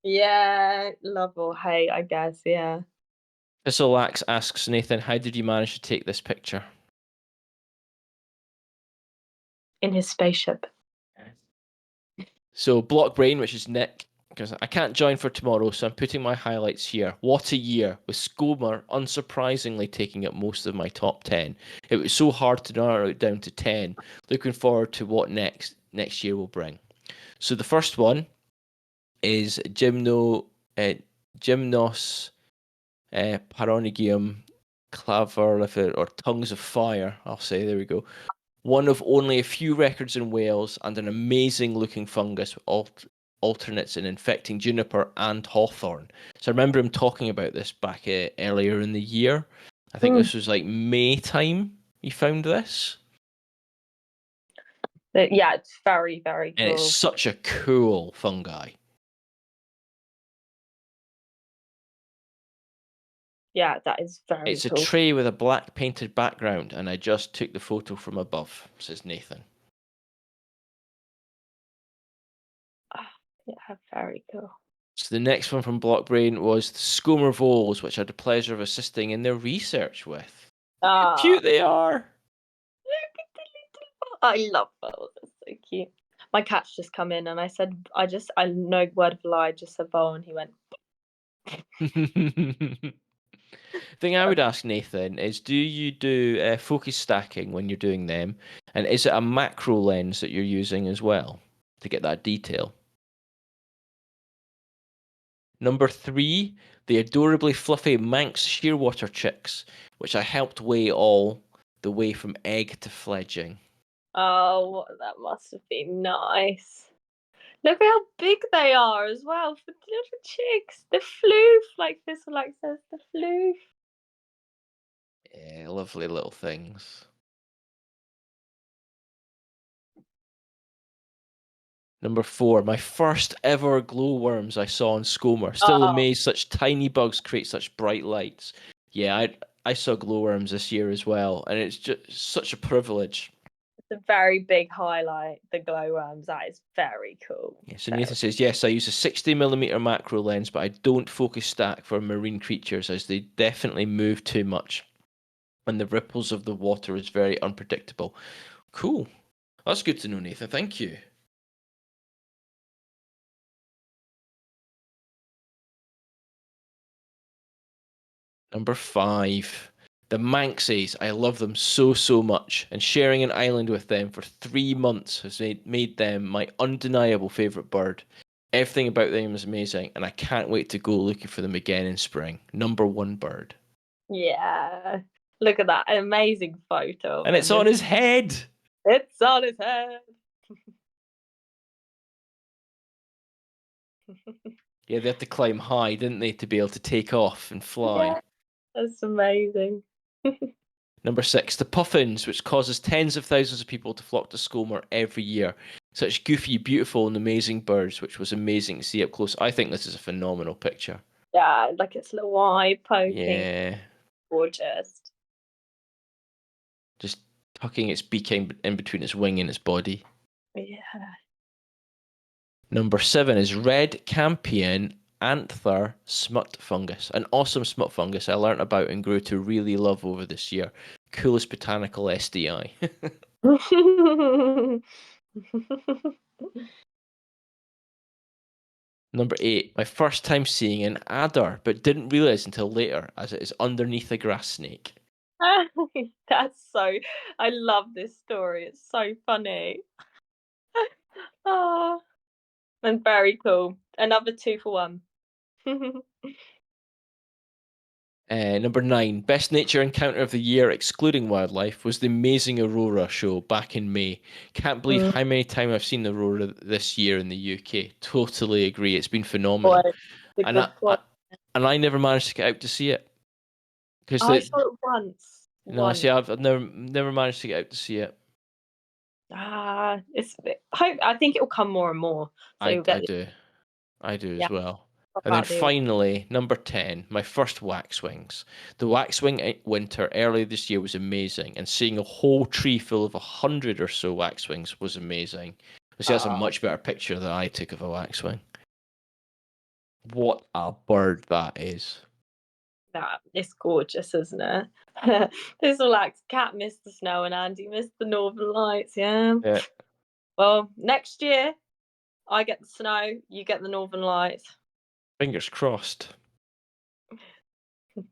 Yeah, love or hate, I guess. Yeah, Thistleax asks Nathan, "How did you manage to take this picture?" in his spaceship. So Block Brain, which is Nick, because I can't join for tomorrow, so I'm putting my highlights here. What a year, with Skomer unsurprisingly taking up most of my top 10. It was so hard to narrow it down to 10. Looking forward to what next year will bring. So the first one is Gymnos Paronigium Claver or Tongues of Fire, I'll say, there we go. One of only a few records in Wales and an amazing looking fungus with alternates in infecting juniper and hawthorn. So I remember him talking about this back earlier in the year. I think Mm. this was like May time he found this. Yeah, it's very, very And it's cool. such a cool fungi. Yeah, that is very It's a cool. tray with a black painted background, and I just took the photo from above, says Nathan. Oh, yeah, very cool. So the next one from Blockbrain was the Skomer voles, which I had the pleasure of assisting in their research with. Look how Ah, cute they are. look at the little. I love those. They're so cute. My cat's just come in, and I said, I no word of a lie, I just said vole, and he went. Thing I would ask Nathan is, do you do focus stacking when you're doing them, and is it a macro lens that you're using as well to get that detail? Number 3, the adorably fluffy Manx shearwater chicks, which I helped weigh all the way from egg to fledging. Oh, that must have been nice. Look how big they are as well for the little chicks. The floof, like this, like says the floof. Yeah, lovely little things. Number 4, my first ever glowworms I saw in Skomer. Still Oh, amazed such tiny bugs create such bright lights. Yeah, I saw glowworms this year as well, and it's just such a privilege. it's a very big highlight. The glowworms. That is very cool. Yeah, so Very. Nathan says, yes, I use a 60mm macro lens, but I don't focus stack for marine creatures as they definitely move too much. And the ripples of the water is very unpredictable. Cool. That's good to know, Nathan. Thank you. Number 5. The Manxies. I love them so, so much. And sharing an island with them for 3 months has made them my undeniable favourite bird. Everything about them is amazing, and I can't wait to go looking for them again in spring. Number 1 bird. Yeah. Look at that amazing photo of And it's him. on his head. It's on his head. Yeah, they had to climb high, didn't they, to be able to take off and fly. Yeah, that's amazing. Number 6, the puffins, which causes tens of thousands of people to flock to Skomer every year. Such goofy, beautiful, and amazing birds, which was amazing to see up close. I think this is a phenomenal picture. Yeah, like its little eye poking. Yeah, Gorgeous. just tucking its beak in between its wing and its body. Yeah. Number 7 is red campion anther smut fungus. An awesome smut fungus I learnt about and grew to really love over this year. Coolest botanical SDI. Number 8, my first time seeing an adder, but didn't realise until later as it is underneath a grass snake. That's so. I love this story. It's so funny. Oh, And very cool. Another 2 for 1. Number 9, best nature encounter of the year, excluding wildlife, was the amazing Aurora show back in May. Can't believe how many times I've seen the Aurora this year in the UK. Totally agree. It's been Boy, phenomenal. the And good point. I never managed to get out to see it. Because I saw it once. no, Once. see, I've never managed to get out to see it. It's. I think it will come more and more. So I, you'll I get. do. I do Yeah. as well. Pop And then out the. finally, number 10, my first waxwings. The waxwing winter earlier this year was amazing, and seeing a whole tree full of 100 or so waxwings was amazing. See, that's a much better picture than I took of a waxwing. What a bird that is. That it's gorgeous, isn't it? This will like Cat missed the snow and Andy missed the northern lights. Yeah. Yeah, Well, next year I get the snow, you get the northern lights. fingers crossed.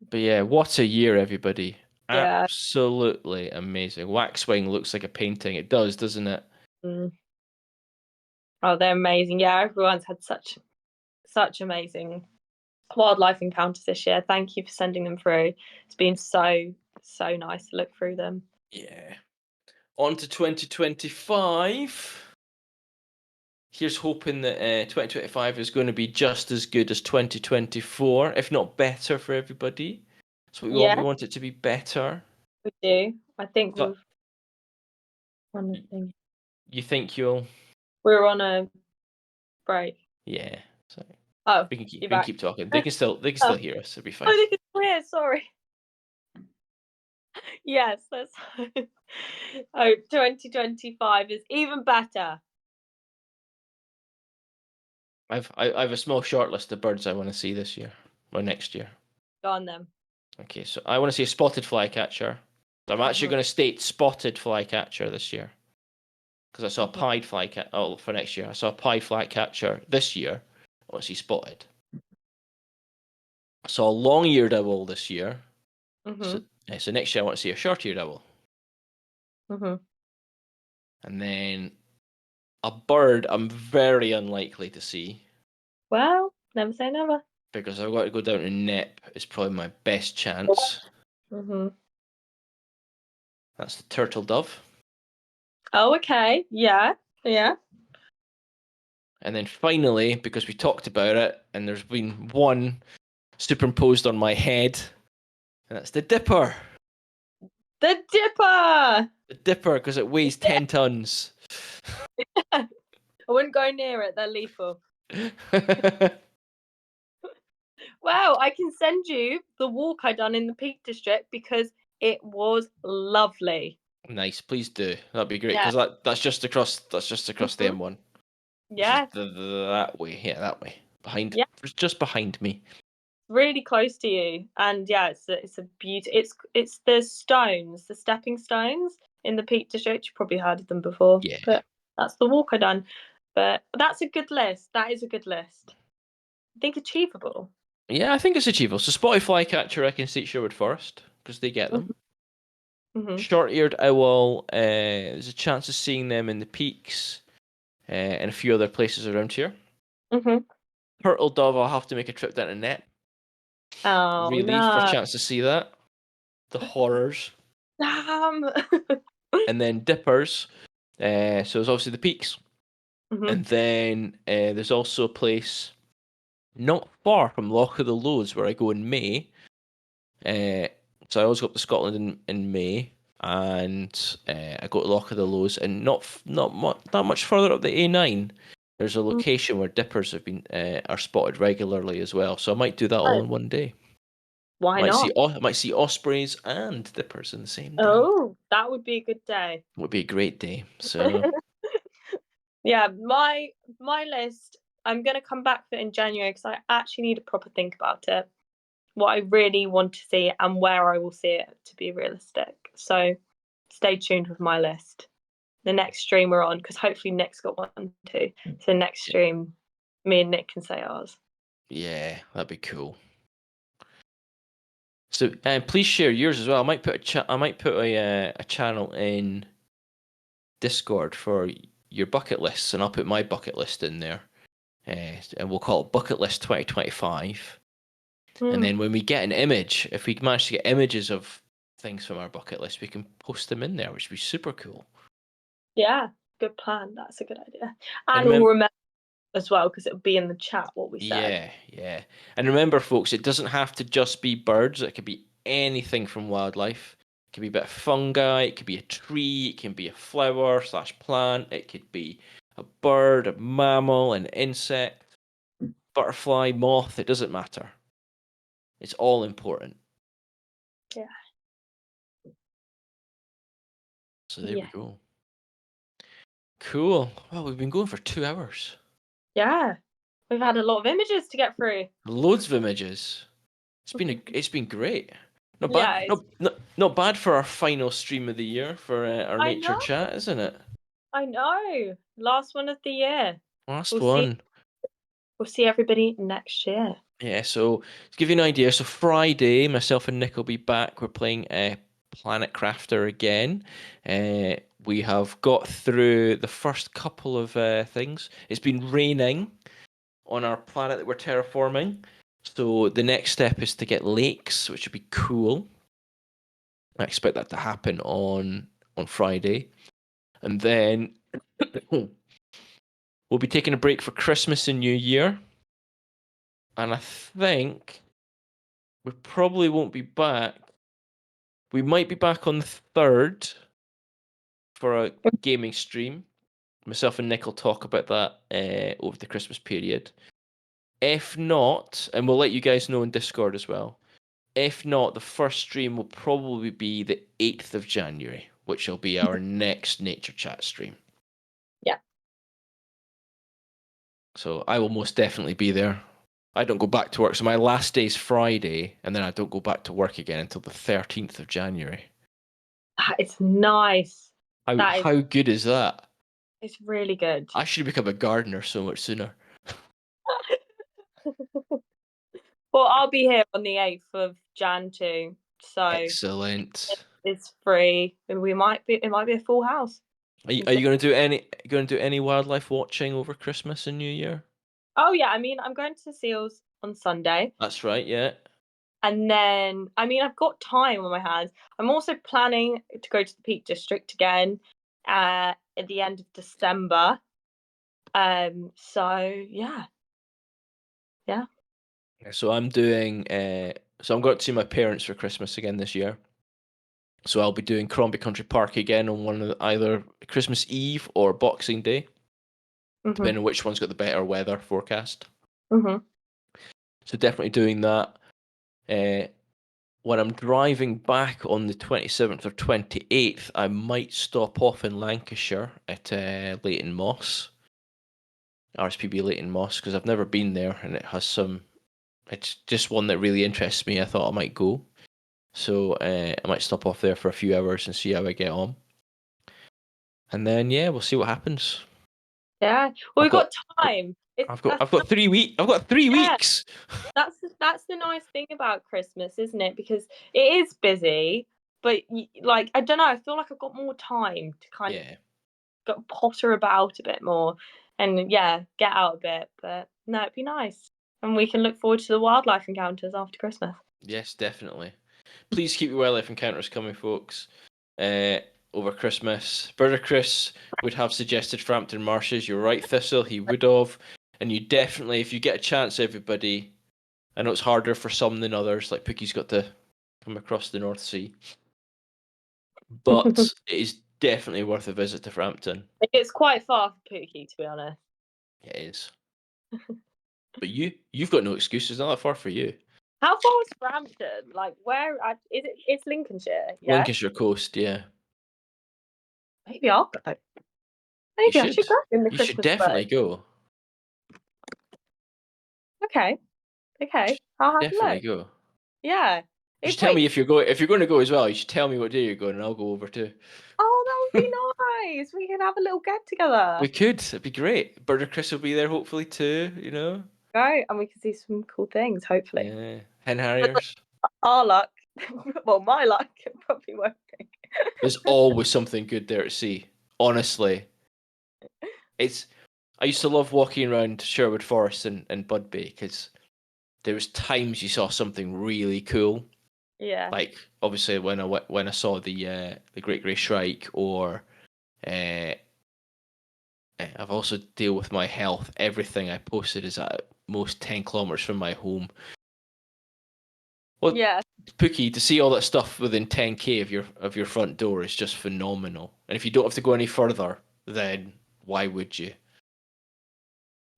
But yeah, what a year, everybody. Yeah. Absolutely amazing. Waxwing looks like a painting. It does, doesn't it? Mm. Oh, they're amazing. Yeah, everyone's had such amazing wildlife encounters this year. Thank you for sending them through. It's been so nice to look through them. Yeah. On to 2025. Here's hoping that 2025 is going to be just as good as 2024, if not better for everybody. That's what we want. We Yeah, want it to be better. we do. I think But we've on the thing. you think you'll? We're on a break. Yeah. So Oh, we you're can back. keep talking. They can Oh, still hear us. It'll be fine. oh, they can hear. Sorry. Yes, that's. Oh, 2025 is even better. I have a small short list of birds I want to see this year or next year. Go on then. Okay, so I want to see a spotted flycatcher. I'm actually Mhm, going to state spotted flycatcher this year because I saw a mhm, pied flycatcher. Oh, for next year, I saw a pied flycatcher this year. I want to see spotted. I saw a long-eared owl this year. So, mhm, so next year I want to see a short-eared owl, mhm. and then a bird I'm very unlikely to see Well, never say never. because I've got to go down to Nep. Is probably my best chance. Mhm. That's the turtle dove. Oh, okay. Yeah, yeah. And then finally, because we talked about it, and there's been one superimposed on my head, and that's the dipper. The Dipper. The dipper, because it weighs 10 tons. I wouldn't go near it. They're lethal. Wow, I can send you the walk I done in the Peak District because it was lovely. Nice, please do. That'd be great Yeah. because that's just across the Mhm. M1, which is Yeah. that way. Yeah, that way. Yeah. It's just behind me. Really close to you, and yeah, it's a beauty. It's the stones, the stepping stones in the Peak District. You probably heard of them before, Yeah, but that's the walk I done. But that's a good list. That is a good list. I think achievable. yeah. I think it's achievable. So spotted flycatcher, I can see at Sherwood Forest because they get them. Mm-hmm. Short-eared owl. There's a chance of seeing them in the peaks and a few other places around here. Mm-hmm. Turtle dove. I'll have to make a trip down to Net Oh really for a no! chance to see that. The horrors. Damn. And then dippers. So there's obviously the peaks. Mm-hmm. And then there's also a place not far from Loch of the Lowes where I go in May. So I always go up to Scotland in May, and I go to Loch of the Lowes, and not much further up the A9. There's a location where dippers have been are spotted regularly as well. So I might do that all in one day. Why not? I might see ospreys and dippers in the same day. Oh, that would be a good day. Would be a great day. So Yeah, my list. I'm gonna come back to it in January because I actually need a proper think about it. What I really want to see and where I will see it to be realistic. So stay tuned with my list. The next stream we're on, because hopefully Nick's got one too. So next stream, me and Nick can say ours. yeah, that'd be cool. So please share yours as well. I might put a channel in Discord for your bucket lists, and I'll put my bucket list in there. and we'll call it Bucket List 2025. And Mm. then when we get an image, if we manage to get images of things from our bucket list, we can post them in there, which would be super cool. Yeah, good plan. That's a good idea. And And we'll remember, remember as well because it'll be in the chat what we said. yeah. And remember, folks, it doesn't have to just be birds. It could be anything from wildlife. It could be a bit of fungi. It could be a tree. It can be a flower slash plant. It could be a bird, a mammal, an insect, butterfly, moth. It doesn't matter. It's all important. Yeah. So there we Yeah. go. Cool. Well, we've been going for 2 hours. Yeah. We've had a lot of images to get through. Loads of images. It's been great. Not bad. Yeah, Not bad for our final stream of the year for our I nature know. chat, isn't it? I know. Last one of the year. Last We'll see one. we'll see everybody next year. Yeah. So to give you an idea, so Friday, myself and Nick will be back. We're playing Planet Crafter again. We have got through the first couple of things. It's been raining on our planet that we're terraforming. So the next step is to get lakes, which would be cool. I expect that to happen on Friday. And then we'll be taking a break for Christmas and New Year. And I think we probably won't be back. We might be back on the 3rd for a gaming stream. Myself and Nick will talk about that over the Christmas period. If not, and we'll let you guys know in Discord as well. If not, the first stream will probably be the 8th of January, which will be our next Nature Chat stream. Yeah. So I will most definitely be there. I don't go back to work. So my last day is Friday, and then I don't go back to work again until the 13th of January. That is nice. How good is that? It's really good. I should become a gardener so much sooner. Well, I'll be here on the 8th of Jan too. So Excellent. it's free. And it might be a full house. Are you going to do any wildlife watching over Christmas and New Year? Oh yeah, I mean I'm going to Seals on Sunday. That's right, yeah. And then I mean I've got time on my hands. I'm also planning to go to the Peak District again at the end of December. So yeah. Yeah. So I'm doing so I'm going to see my parents for Christmas again this year. So I'll be doing Crombie Country Park again on either Christmas Eve or Boxing Day, depending on which one's got the better weather forecast. Mm-hmm. So definitely doing that. When I'm driving back on the 27th or 28th, I might stop off in Lancashire at Leighton Moss, RSPB Leighton Moss, because I've never been there and it's just one that really interests me. I thought I might go. So I might stop off there for a few hours and see how I get on. And then yeah, we'll see what happens. Yeah. Well, we've got time. I've got 3 weeks. I've got 3 weeks. That's the nice thing about Christmas, isn't it? Because it is busy, but like I don't know, I feel like I've got more time to kind Yeah. of potter about a bit more, and yeah, get out a bit. But no, it'd be nice, and we can look forward to the wildlife encounters after Christmas. Yes, definitely. Please keep your wildlife encounters coming, folks. Uh, Over Christmas, Brother Chris would have suggested Frampton Marshes. You're right, Thistle. He would have, and you definitely, if you get a chance, everybody. I know it's harder for some than others. Like Pookie's got to come across the North Sea, but it is definitely worth a visit to Frampton. It's quite far for Pookie, to be honest. It is. But you've got no excuses. Not that far for you. How far is Brampton? Like, where is it? It's Lincolnshire, yeah. Lincolnshire coast, yeah. Maybe I'll go. You Maybe I should. should go in the You should Christmas definitely break. go. Okay, okay, I'll have a Definitely look. go. Yeah. You should It's tell wait. me if you're going to go as well. You should tell me what day you're going, and I'll go over too. Oh, that would be nice. We can have a little get together. We could. It'd be great. Bird Chris will be there hopefully too. You know. Go and we can see some cool things. Hopefully, Yeah. Hen but harriers. our luck, well, my luck, it probably won't be. There's always something good there to see. Honestly, it's. I used to love walking around Sherwood Forest and Budbay because there was times you saw something really cool. Yeah. Like obviously when I saw the Great Grey Shrike, or uh, I've also deal with my health. Everything I posted is at most 10 kilometers from my home. Well, Yeah. Pookie, to see all that stuff within 10k of your front door is just phenomenal. And if you don't have to go any further, then why would you?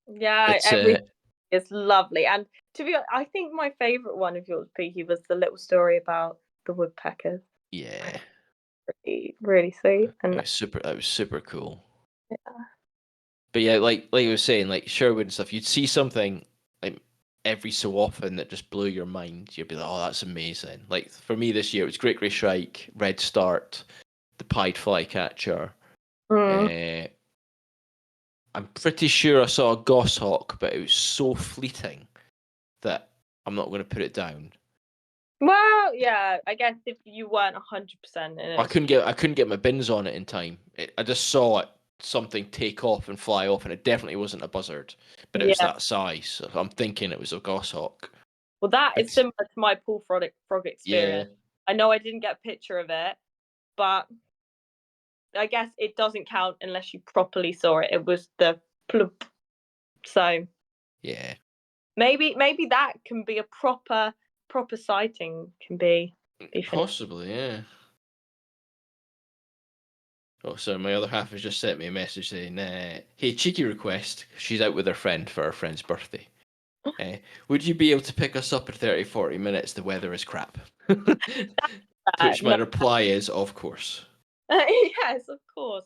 Yeah, It's everything is lovely. And to be honest, I think my favourite one of yours, Peaky, was the little story about the woodpeckers. yeah, Really, really sweet. And that was super cool. yeah. But yeah, like I was saying, like Sherwood and stuff, you'd see something like every so often that just blew your mind. You'd be like, oh, that's amazing. Like for me this year, it was Great Grey Shrike, Red Start, the pied flycatcher. Mm. I'm pretty sure I saw a goshawk, but it was so fleeting that I'm not going to put it down. Well, yeah, I guess if you weren't 100% in it. I couldn't get my bins on it in time. I just saw something take off and fly off, and it definitely wasn't a buzzard, but it was Yeah. that size. So I'm thinking it was a goshawk. Well, that is It's, similar to my pool frog yeah, experience. I know I didn't get a picture of it, but I guess it doesn't count unless you properly saw it. It was the plump. So yeah, maybe that can be a proper sighting can be finished. possibly, yeah. Oh, so my other half has just sent me a message saying, "Hey, cheeky request. She's out with her friend for her friend's birthday. Would you be able to pick us up in 30, 40 minutes? The weather is crap." To which my No. reply is, of course. Yes, of course.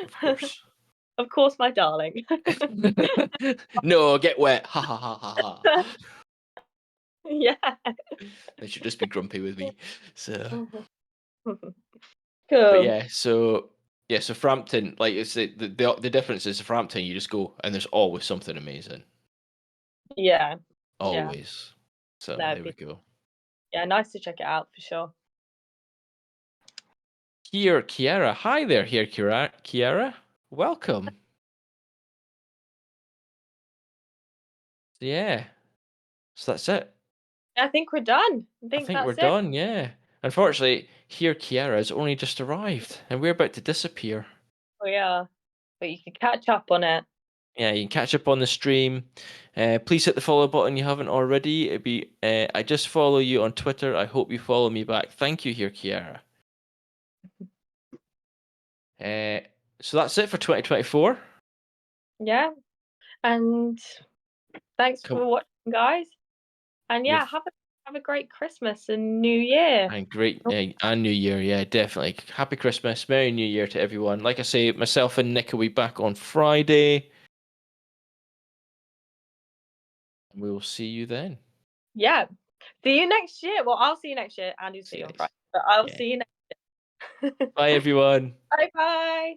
Of course. Of course, my darling. No, get wet. Ha ha ha ha ha. Yeah. They should just be grumpy with me. So, but Cool. yeah, so Frampton, like it's the difference is Frampton, you just go and there's always something amazing. Yeah. Yeah. Always. So That'd there we be go. yeah, nice to check it out for sure. Here, Kiara. Hi there, here, Kiara. Welcome. Yeah. So that's it. I think we're done. I I think think we're that's it. done, yeah. Unfortunately, here Kiara has only just arrived and we're about to disappear. We are. But you can catch up on it. Yeah, you can catch up on the stream. Please hit the follow button you haven't already. It'd be I just follow you on Twitter. I hope you follow me back. Thank you here, Kiara. So that's it for 2024. Yeah. And thanks Come for watching, guys. And you're yeah, have a great Christmas and New Year. and great and New Year, yeah, definitely. Happy Christmas, Merry New Year to everyone. Like I say, myself and Nick will be back on Friday. We will see you then. Yeah. See you next year. Well, I'll see you next year and you'll see you on Yes. Friday. But I'll Yeah. see you next year. Bye everyone. Bye bye.